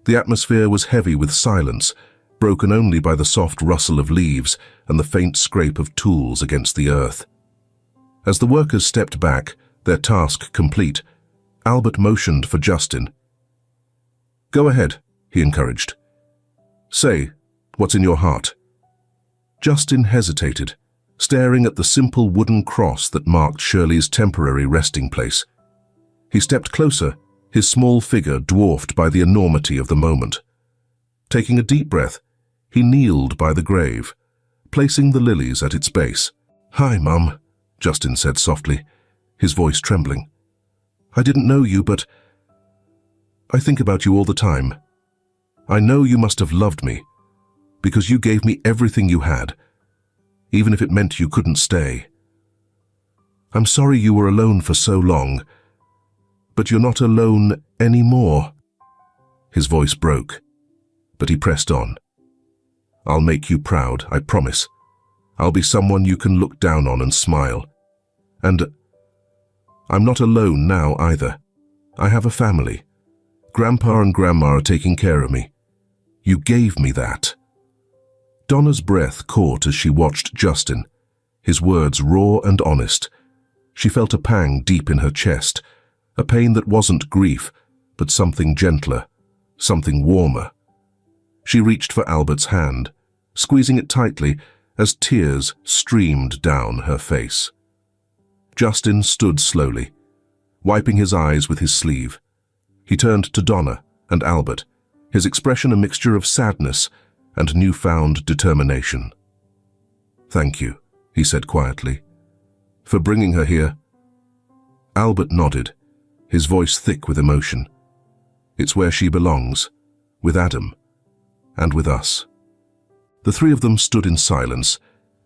The atmosphere was heavy with silence, broken only by the soft rustle of leaves and the faint scrape of tools against the earth. As the workers stepped back, their task complete, Albert motioned for Justin. "Go ahead," he encouraged. "Say what's in your heart." Justin hesitated, staring at the simple wooden cross that marked Shirley's temporary resting place. He stepped closer, his small figure dwarfed by the enormity of the moment. Taking a deep breath, he kneeled by the grave, placing the lilies at its base. "Hi, Mum," Justin said softly, his voice trembling. "I didn't know you, but I think about you all the time. I know you must have loved me, because you gave me everything you had, even if it meant you couldn't stay. I'm sorry you were alone for so long, but you're not alone anymore." His voice broke, but he pressed on. "I'll make you proud, I promise. I'll be someone you can look down on and smile. And I'm not alone now either. I have a family. Grandpa and Grandma are taking care of me. You gave me that." Donna's breath caught as she watched Justin, his words raw and honest. She felt a pang deep in her chest, a pain that wasn't grief, but something gentler, something warmer. She reached for Albert's hand, squeezing it tightly as tears streamed down her face. Justin stood slowly, wiping his eyes with his sleeve. He turned to Donna and Albert, his expression a mixture of sadness and newfound determination. "Thank you," he said quietly, "for bringing her here." Albert nodded, his voice thick with emotion. "It's where she belongs, with Adam, and with us." The three of them stood in silence,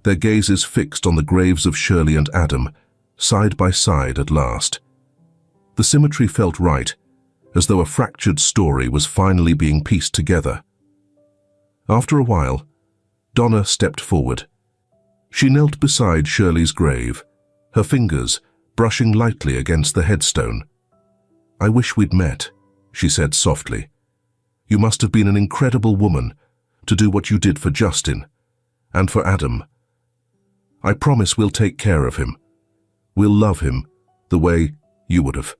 their gazes fixed on the graves of Shirley and Adam, side by side at last. The symmetry felt right, as though a fractured story was finally being pieced together. After a while, Donna stepped forward. She knelt beside Shirley's grave, her fingers brushing lightly against the headstone. "I wish we'd met," she said softly. "You must have been an incredible woman to do what you did for Justin and for Adam. I promise we'll take care of him. We'll love him the way you would have."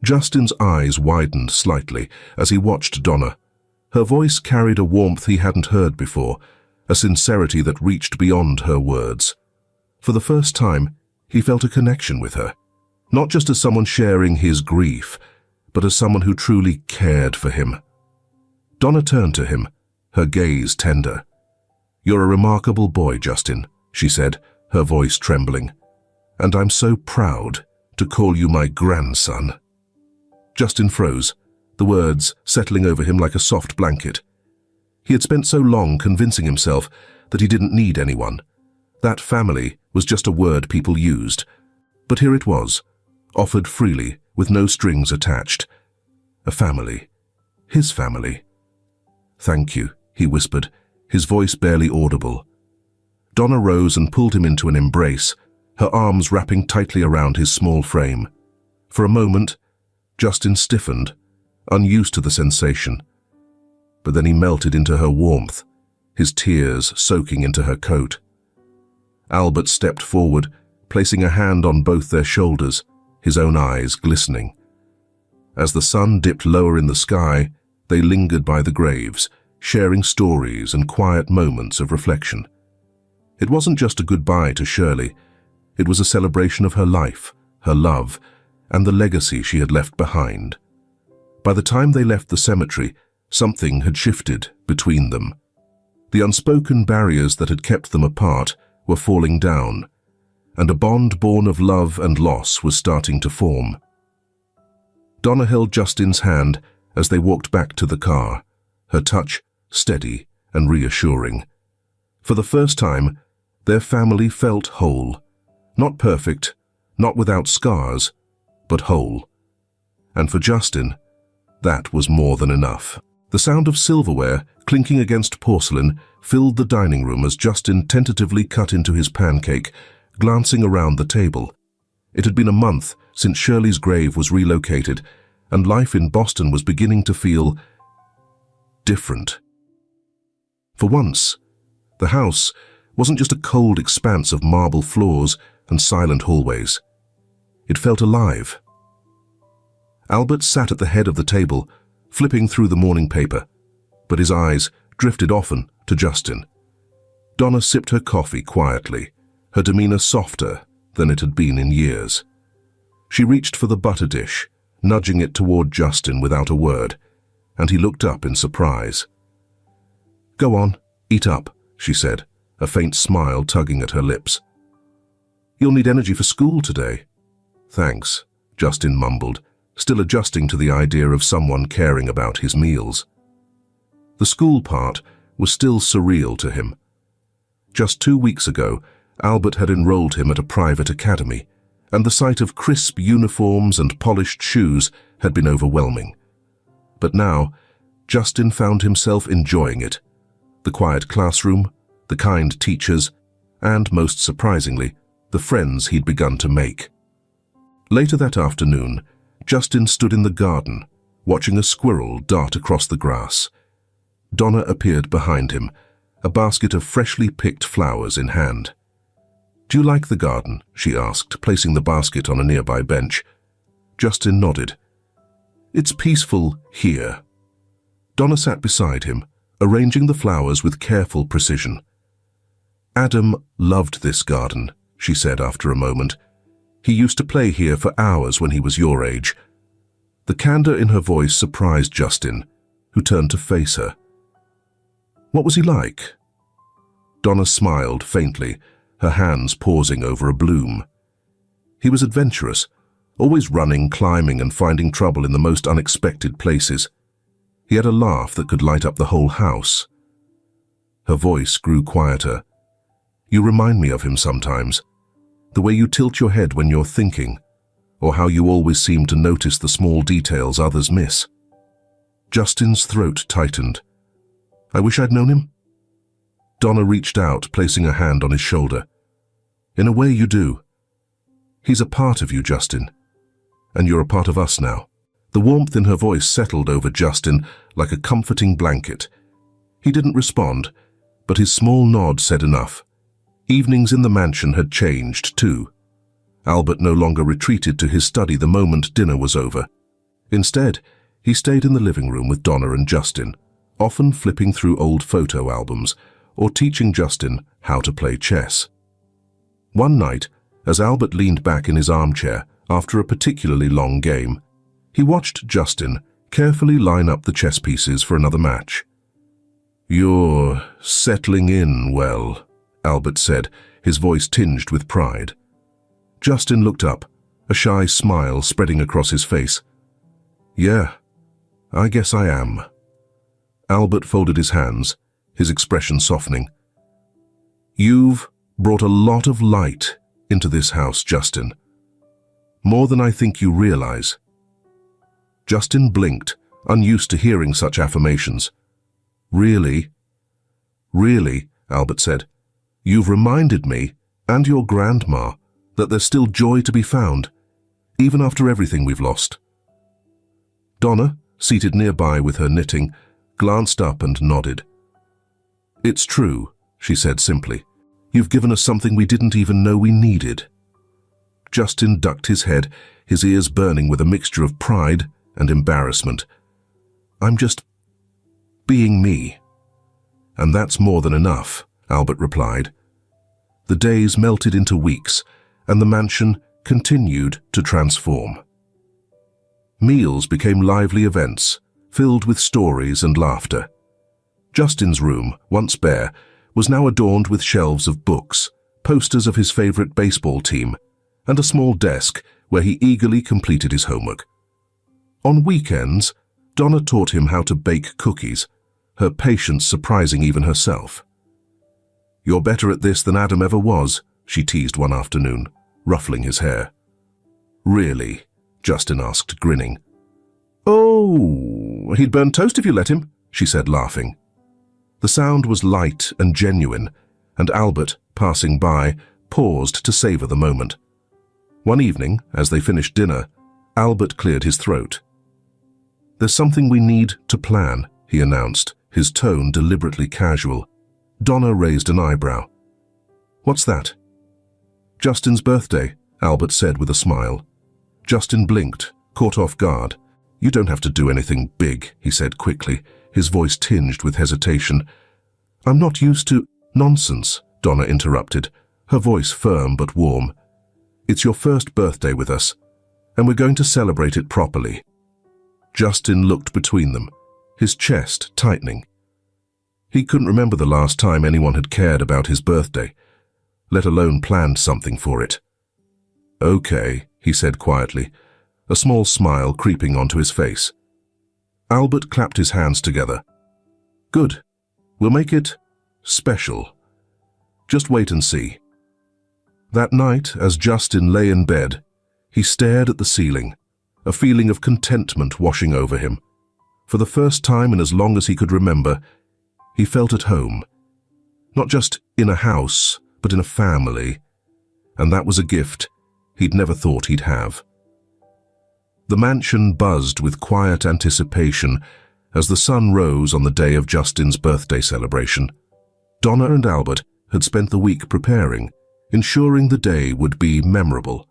Justin's eyes widened slightly as he watched Donna. Her voice carried a warmth he hadn't heard before, a sincerity that reached beyond her words. For the first time, he felt a connection with her, not just as someone sharing his grief, but as someone who truly cared for him. Donna turned to him, her gaze tender. "You're a remarkable boy, Justin," she said, her voice trembling. "And I'm so proud to call you my grandson." Justin froze, the words settling over him like a soft blanket. He had spent so long convincing himself that he didn't need anyone. That family was just a word people used. But here it was, offered freely, with no strings attached. A family. His family. "Thank you," he whispered, his voice barely audible. Donna rose and pulled him into an embrace, her arms wrapping tightly around his small frame. For a moment, Justin stiffened, unused to the sensation. But then he melted into her warmth, his tears soaking into her coat. Albert stepped forward, placing a hand on both their shoulders, his own eyes glistening. As the sun dipped lower in the sky, they lingered by the graves, sharing stories and quiet moments of reflection. It wasn't just a goodbye to Shirley. It was a celebration of her life, her love, and the legacy she had left behind. By the time they left the cemetery, something had shifted between them. The unspoken barriers that had kept them apart were falling down, and a bond born of love and loss was starting to form. Donna held Justin's hand as they walked back to the car, her touch steady and reassuring. For the first time, their family felt whole. Not perfect, not without scars, but whole. And for Justin, that was more than enough. The sound of silverware clinking against porcelain filled the dining room as Justin tentatively cut into his pancake, glancing around the table. It had been a month since Shirley's grave was relocated, and life in Boston was beginning to feel different. For once, the house wasn't just a cold expanse of marble floors and silent hallways. It felt alive. Albert sat at the head of the table, flipping through the morning paper, but his eyes drifted often to Justin. Donna sipped her coffee quietly, her demeanor softer than it had been in years. She reached for the butter dish, nudging it toward Justin without a word, and he looked up in surprise. "Go on, eat up," she said, a faint smile tugging at her lips. "You'll need energy for school today." "Thanks," Justin mumbled, still adjusting to the idea of someone caring about his meals. The school part was still surreal to him. Just 2 weeks ago, Albert had enrolled him at a private academy, and the sight of crisp uniforms and polished shoes had been overwhelming. But now, Justin found himself enjoying it. The quiet classroom, the kind teachers, and, most surprisingly, the friends he'd begun to make. Later that afternoon, Justin stood in the garden, watching a squirrel dart across the grass. Donna appeared behind him, a basket of freshly picked flowers in hand. "Do you like the garden?" she asked, placing the basket on a nearby bench. Justin nodded. "It's peaceful here." Donna sat beside him, arranging the flowers with careful precision. "Adam loved this garden," she said after a moment. "He used to play here for hours when he was your age." The candor in her voice surprised Justin, who turned to face her. "What was he like?" Donna smiled faintly, her hands pausing over a bloom. "He was adventurous, always running, climbing, and finding trouble in the most unexpected places. He had a laugh that could light up the whole house." Her voice grew quieter. "You remind me of him sometimes. The way you tilt your head when you're thinking, or how you always seem to notice the small details others miss." Justin's throat tightened. "I wish I'd known him." Donna reached out, placing a hand on his shoulder. "In a way you do. He's a part of you, Justin, and you're a part of us now." The warmth in her voice settled over Justin like a comforting blanket. He didn't respond, but his small nod said enough. Evenings in the mansion had changed too. Albert no longer retreated to his study the moment dinner was over. Instead, he stayed in the living room with Donna and Justin, often flipping through old photo albums or teaching Justin how to play chess. One night, as Albert leaned back in his armchair after a particularly long game, he watched Justin carefully line up the chess pieces for another match. "You're settling in well," Albert said, his voice tinged with pride. Justin looked up, a shy smile spreading across his face. "Yeah, I guess I am." Albert folded his hands, his expression softening. "You've brought a lot of light into this house, Justin. More than I think you realize." Justin blinked, unused to hearing such affirmations. "Really?" "Really," Albert said. "You've reminded me, and your grandma, that there's still joy to be found, even after everything we've lost." Donna, seated nearby with her knitting, glanced up and nodded. "It's true," she said simply. "You've given us something we didn't even know we needed." Justin ducked his head, his ears burning with a mixture of pride and embarrassment. "I'm just being me." "And that's more than enough," Albert replied. The days melted into weeks, and the mansion continued to transform. Meals became lively events, filled with stories and laughter. Justin's room, once bare, was now adorned with shelves of books, posters of his favorite baseball team, and a small desk where he eagerly completed his homework. On weekends, Donna taught him how to bake cookies, her patience surprising even herself. "You're better at this than Adam ever was," she teased one afternoon, ruffling his hair. "Really?" Justin asked, grinning. "Oh, he'd burn toast if you let him," she said, laughing. The sound was light and genuine, and Albert, passing by, paused to savor the moment. One evening, as they finished dinner, Albert cleared his throat. "There's something we need to plan," he announced, his tone deliberately casual. Donna raised an eyebrow. "What's that?" "Justin's birthday," Albert said with a smile. Justin blinked, caught off guard. "You don't have to do anything big," he said quickly, his voice tinged with hesitation. "I'm not used to—" "Nonsense," Donna interrupted, her voice firm but warm. "It's your first birthday with us, and we're going to celebrate it properly." Justin looked between them, his chest tightening. He couldn't remember the last time anyone had cared about his birthday, let alone planned something for it. "Okay," he said quietly, a small smile creeping onto his face. Albert clapped his hands together. "Good. We'll make it special. Just wait and see." That night, as Justin lay in bed, he stared at the ceiling, a feeling of contentment washing over him. For the first time in as long as he could remember, he felt at home. Not just in a house, but in a family. And that was a gift he'd never thought he'd have. The mansion buzzed with quiet anticipation as the sun rose on the day of Justin's birthday celebration. Donna and Albert had spent the week preparing, ensuring the day would be memorable.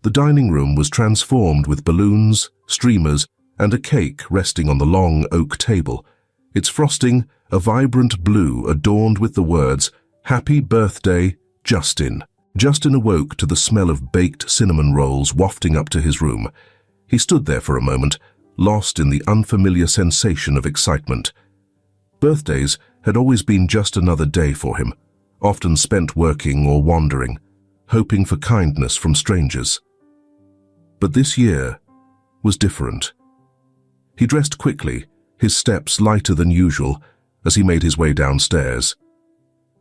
The dining room was transformed with balloons, streamers, and a cake resting on the long oak table, its frosting a vibrant blue adorned with the words, "Happy Birthday, Justin." Justin awoke to the smell of baked cinnamon rolls wafting up to his room. He stood there for a moment, lost in the unfamiliar sensation of excitement. Birthdays had always been just another day for him, often spent working or wandering, hoping for kindness from strangers. But this year was different. He dressed quickly, his steps lighter than usual, as he made his way downstairs.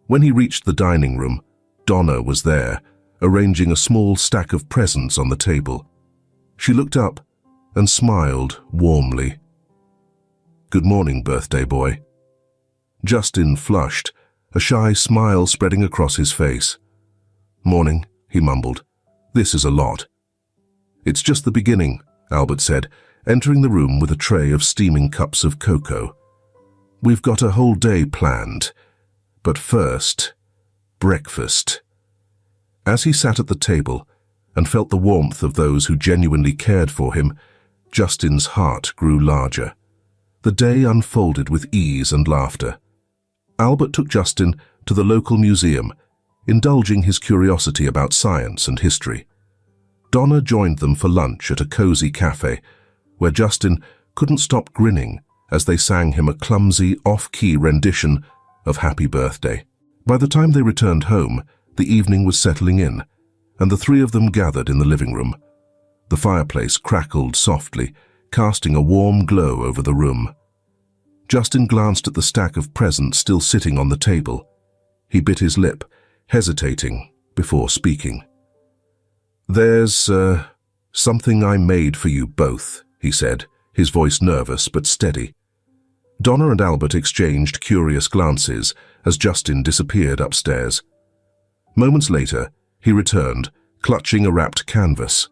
When he reached the dining room, Donna was there, arranging a small stack of presents on the table. She looked up and smiled warmly. "Good morning, birthday boy." Justin flushed, a shy smile spreading across his face. "Morning," he mumbled. "This is a lot." "It's just the beginning," Albert said, entering the room with a tray of steaming cups of cocoa. "We've got a whole day planned. But first, breakfast." As he sat at the table and felt the warmth of those who genuinely cared for him, Justin's heart grew larger. The day unfolded with ease and laughter. Albert took Justin to the local museum, indulging his curiosity about science and history. Donna joined them for lunch at a cozy cafe, where Justin couldn't stop grinning as they sang him a clumsy, off-key rendition of Happy Birthday. By the time they returned home, the evening was settling in, and the three of them gathered in the living room. The fireplace crackled softly, casting a warm glow over the room. Justin glanced at the stack of presents still sitting on the table. He bit his lip, hesitating before speaking. "There's, something I made for you both," he said, his voice nervous but steady. Donna and Albert exchanged curious glances as Justin disappeared upstairs. Moments later, he returned, clutching a wrapped canvas.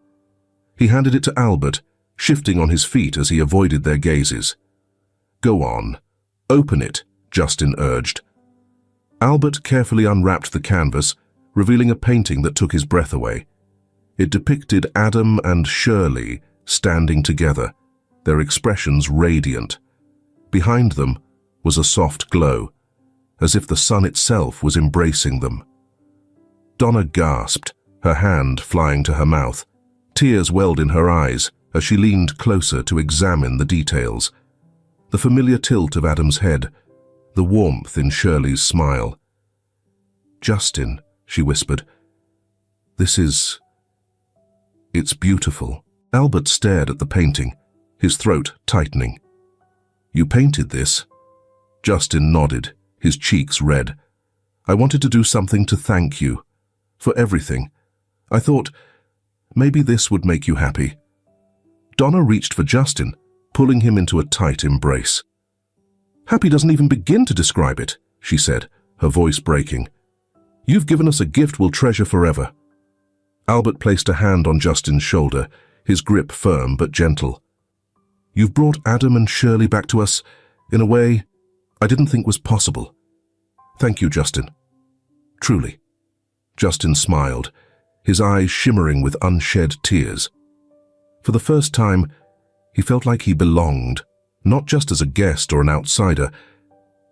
He handed it to Albert, shifting on his feet as he avoided their gazes. "Go on, open it," Justin urged. Albert carefully unwrapped the canvas, revealing a painting that took his breath away. It depicted Adam and Shirley standing together, their expressions radiant. Behind them was a soft glow, as if the sun itself was embracing them. Donna gasped, her hand flying to her mouth. Tears welled in her eyes as she leaned closer to examine the details. The familiar tilt of Adam's head, the warmth in Shirley's smile. "Justin," she whispered, It's beautiful." Albert stared at the painting, his throat tightening. "You painted this?" Justin nodded, his cheeks red. "I wanted to do something to thank you. For everything. I thought, maybe this would make you happy." Donna reached for Justin, pulling him into a tight embrace. "Happy doesn't even begin to describe it," she said, her voice breaking. "You've given us a gift we'll treasure forever." Albert placed a hand on Justin's shoulder, his grip firm but gentle. "You've brought Adam and Shirley back to us in a way I didn't think was possible. Thank you, Justin. Truly." Justin smiled, his eyes shimmering with unshed tears. For the first time, he felt like he belonged, not just as a guest or an outsider,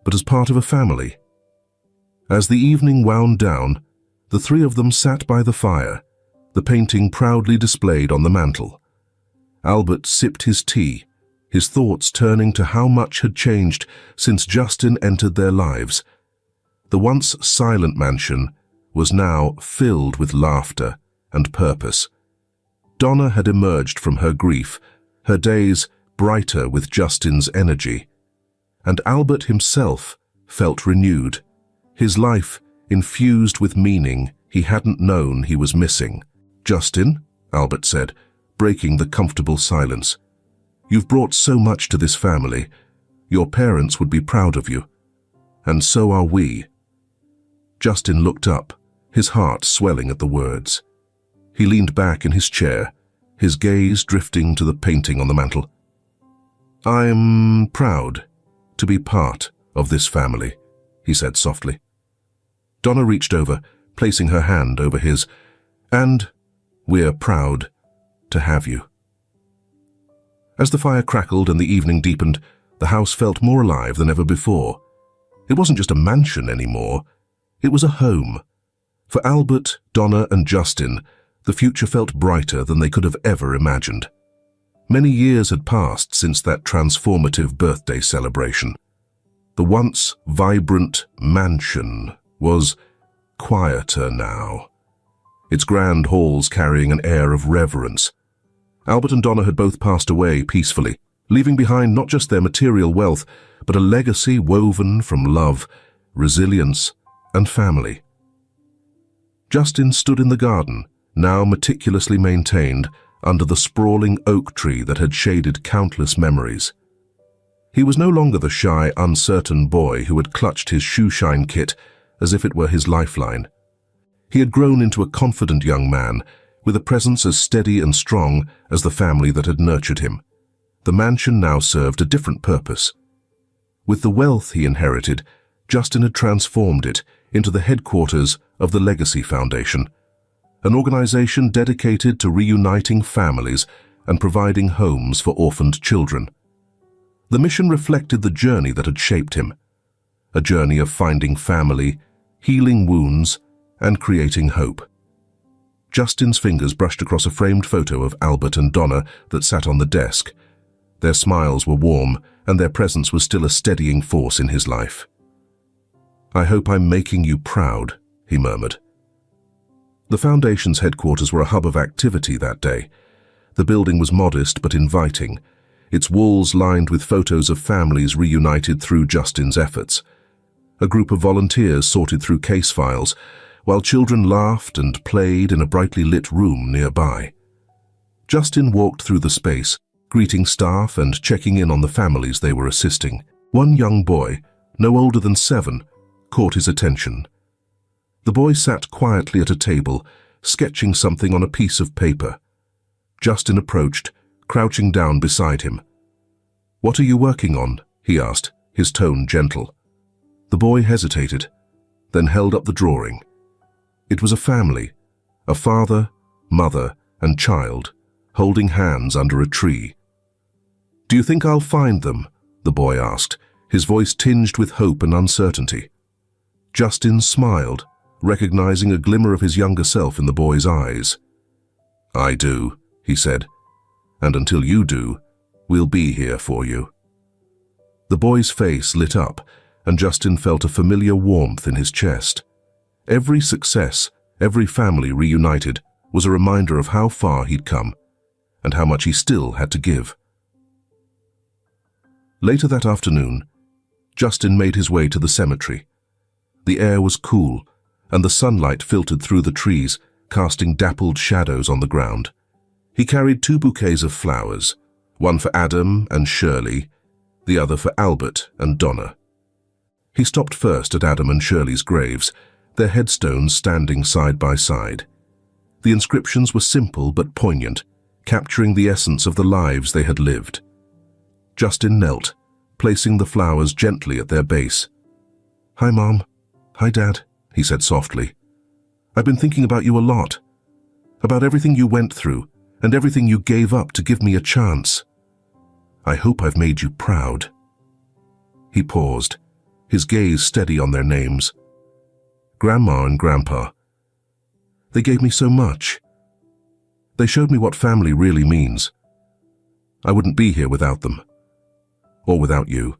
but as part of a family. As the evening wound down, the three of them sat by the fire, the painting proudly displayed on the mantel. Albert sipped his tea, his thoughts turning to how much had changed since Justin entered their lives. The once silent mansion was now filled with laughter and purpose. Donna had emerged from her grief, her days brighter with Justin's energy. And Albert himself felt renewed, his life infused with meaning he hadn't known he was missing. "Justin," Albert said, breaking the comfortable silence, "you've brought so much to this family. Your parents would be proud of you. And so are we." Justin looked up, his heart swelling at the words. He leaned back in his chair, his gaze drifting to the painting on the mantel. "I'm proud to be part of this family," he said softly. Donna reached over, placing her hand over his, "And we're proud to have you." As the fire crackled and the evening deepened, the house felt more alive than ever before. It wasn't just a mansion anymore, it was a home. For Albert, Donna, and Justin, the future felt brighter than they could have ever imagined. Many years had passed since that transformative birthday celebration. The once vibrant mansion was quieter now, its grand halls carrying an air of reverence. Albert and Donna had both passed away peacefully, leaving behind not just their material wealth, but a legacy woven from love, resilience, and family. Justin stood in the garden, now meticulously maintained, under the sprawling oak tree that had shaded countless memories. He was no longer the shy, uncertain boy who had clutched his Shoeshine kit as if it were his lifeline. He had grown into a confident young man, with a presence as steady and strong as the family that had nurtured him. The mansion now served a different purpose. With the wealth he inherited, Justin had transformed it into the headquarters of the Legacy Foundation, an organization dedicated to reuniting families and providing homes for orphaned children. The mission reflected the journey that had shaped him, a journey of finding family, healing wounds, and creating hope. Justin's fingers brushed across a framed photo of Albert and Donna that sat on the desk. Their smiles were warm, and their presence was still a steadying force in his life. "I hope I'm making you proud," he murmured. The Foundation's headquarters were a hub of activity that day. The building was modest but inviting, its walls lined with photos of families reunited through Justin's efforts. A group of volunteers sorted through case files, while children laughed and played in a brightly lit room nearby. Justin walked through the space, greeting staff and checking in on the families they were assisting. One young boy, no older than 7, caught his attention. The boy sat quietly at a table, sketching something on a piece of paper. Justin approached, crouching down beside him. "What are you working on?" he asked, his tone gentle. The boy hesitated, then held up the drawing. It was a family, a father, mother, and child, holding hands under a tree. "Do you think I'll find them?" the boy asked, his voice tinged with hope and uncertainty. Justin smiled, recognizing a glimmer of his younger self in the boy's eyes. "I do," he said, "and until you do, we'll be here for you." The boy's face lit up, and Justin felt a familiar warmth in his chest. Every success, every family reunited, was a reminder of how far he'd come, and how much he still had to give. Later that afternoon, Justin made his way to the cemetery. The air was cool, and the sunlight filtered through the trees, casting dappled shadows on the ground. He carried 2 bouquets of flowers, one for Adam and Shirley, the other for Albert and Donna. He stopped first at Adam and Shirley's graves, their headstones standing side by side. The inscriptions were simple but poignant, capturing the essence of the lives they had lived. Justin knelt, placing the flowers gently at their base. "Hi, Mom. Hi, Dad," he said softly. "I've been thinking about you a lot, about everything you went through and everything you gave up to give me a chance. I hope I've made you proud." He paused, his gaze steady on their names. Grandma and Grandpa. They gave me so much. They showed me what family really means. I wouldn't be here without them. Or without you.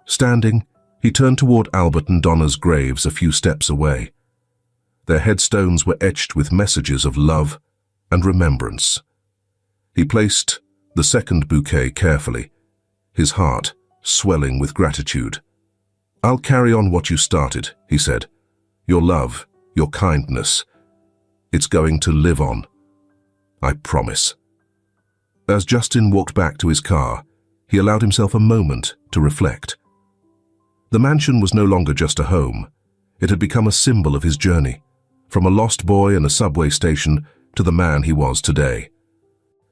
Standing, he turned toward Albert and Donna's graves a few steps away. Their headstones were etched with messages of love and remembrance. He placed the second bouquet carefully, his heart swelling with gratitude. "I'll carry on what you started," he said. "Your love, your kindness. It's going to live on. I promise." As Justin walked back to his car, he allowed himself a moment to reflect. The mansion was no longer just a home. It had become a symbol of his journey, from a lost boy in a subway station to the man he was today.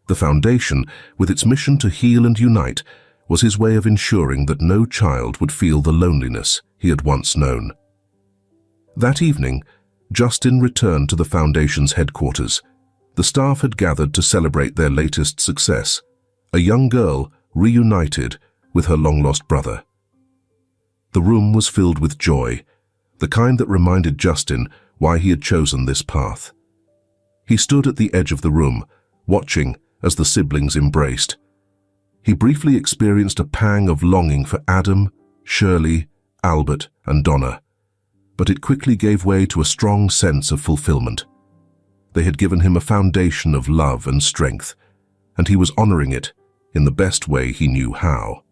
The Foundation, with its mission to heal and unite, was his way of ensuring that no child would feel the loneliness he had once known. That evening, Justin returned to the Foundation's headquarters. The staff had gathered to celebrate their latest success, a young girl reunited with her long-lost brother. The room was filled with joy, the kind that reminded Justin why he had chosen this path. He stood at the edge of the room, watching as the siblings embraced. He briefly experienced a pang of longing for Adam, Shirley, Albert, and Donna, but it quickly gave way to a strong sense of fulfillment. They had given him a foundation of love and strength, and he was honoring it in the best way he knew how.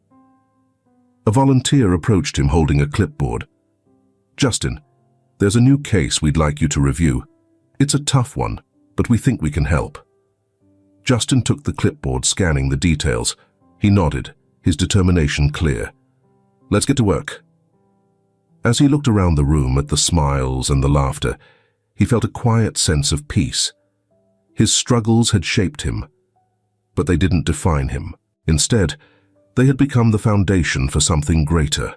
A volunteer approached him holding a clipboard. "Justin, there's a new case we'd like you to review. It's a tough one, but we think we can help." Justin took the clipboard, scanning the details. He nodded, his determination clear. "Let's get to work." As he looked around the room at the smiles and the laughter, he felt a quiet sense of peace. His struggles had shaped him, but they didn't define him. Instead, they had become the foundation for something greater,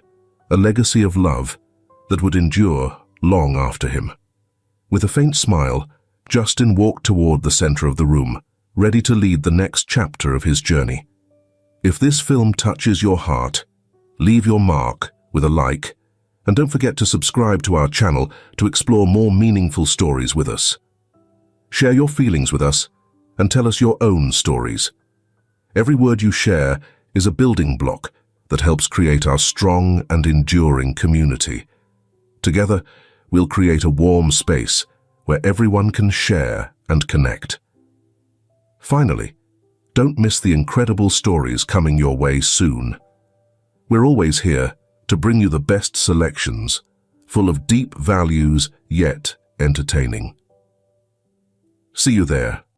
a legacy of love that would endure long after him. With a faint smile, Justin walked toward the center of the room, ready to lead the next chapter of his journey. If this film touches your heart, leave your mark with a like, and don't forget to subscribe to our channel to explore more meaningful stories with us. Share your feelings with us and tell us your own stories. Every word you share is a building block that helps create our strong and enduring community. Together, we'll create a warm space where everyone can share and connect. Finally, don't miss the incredible stories coming your way soon. We're always here to bring you the best selections, full of deep values yet entertaining. See you there.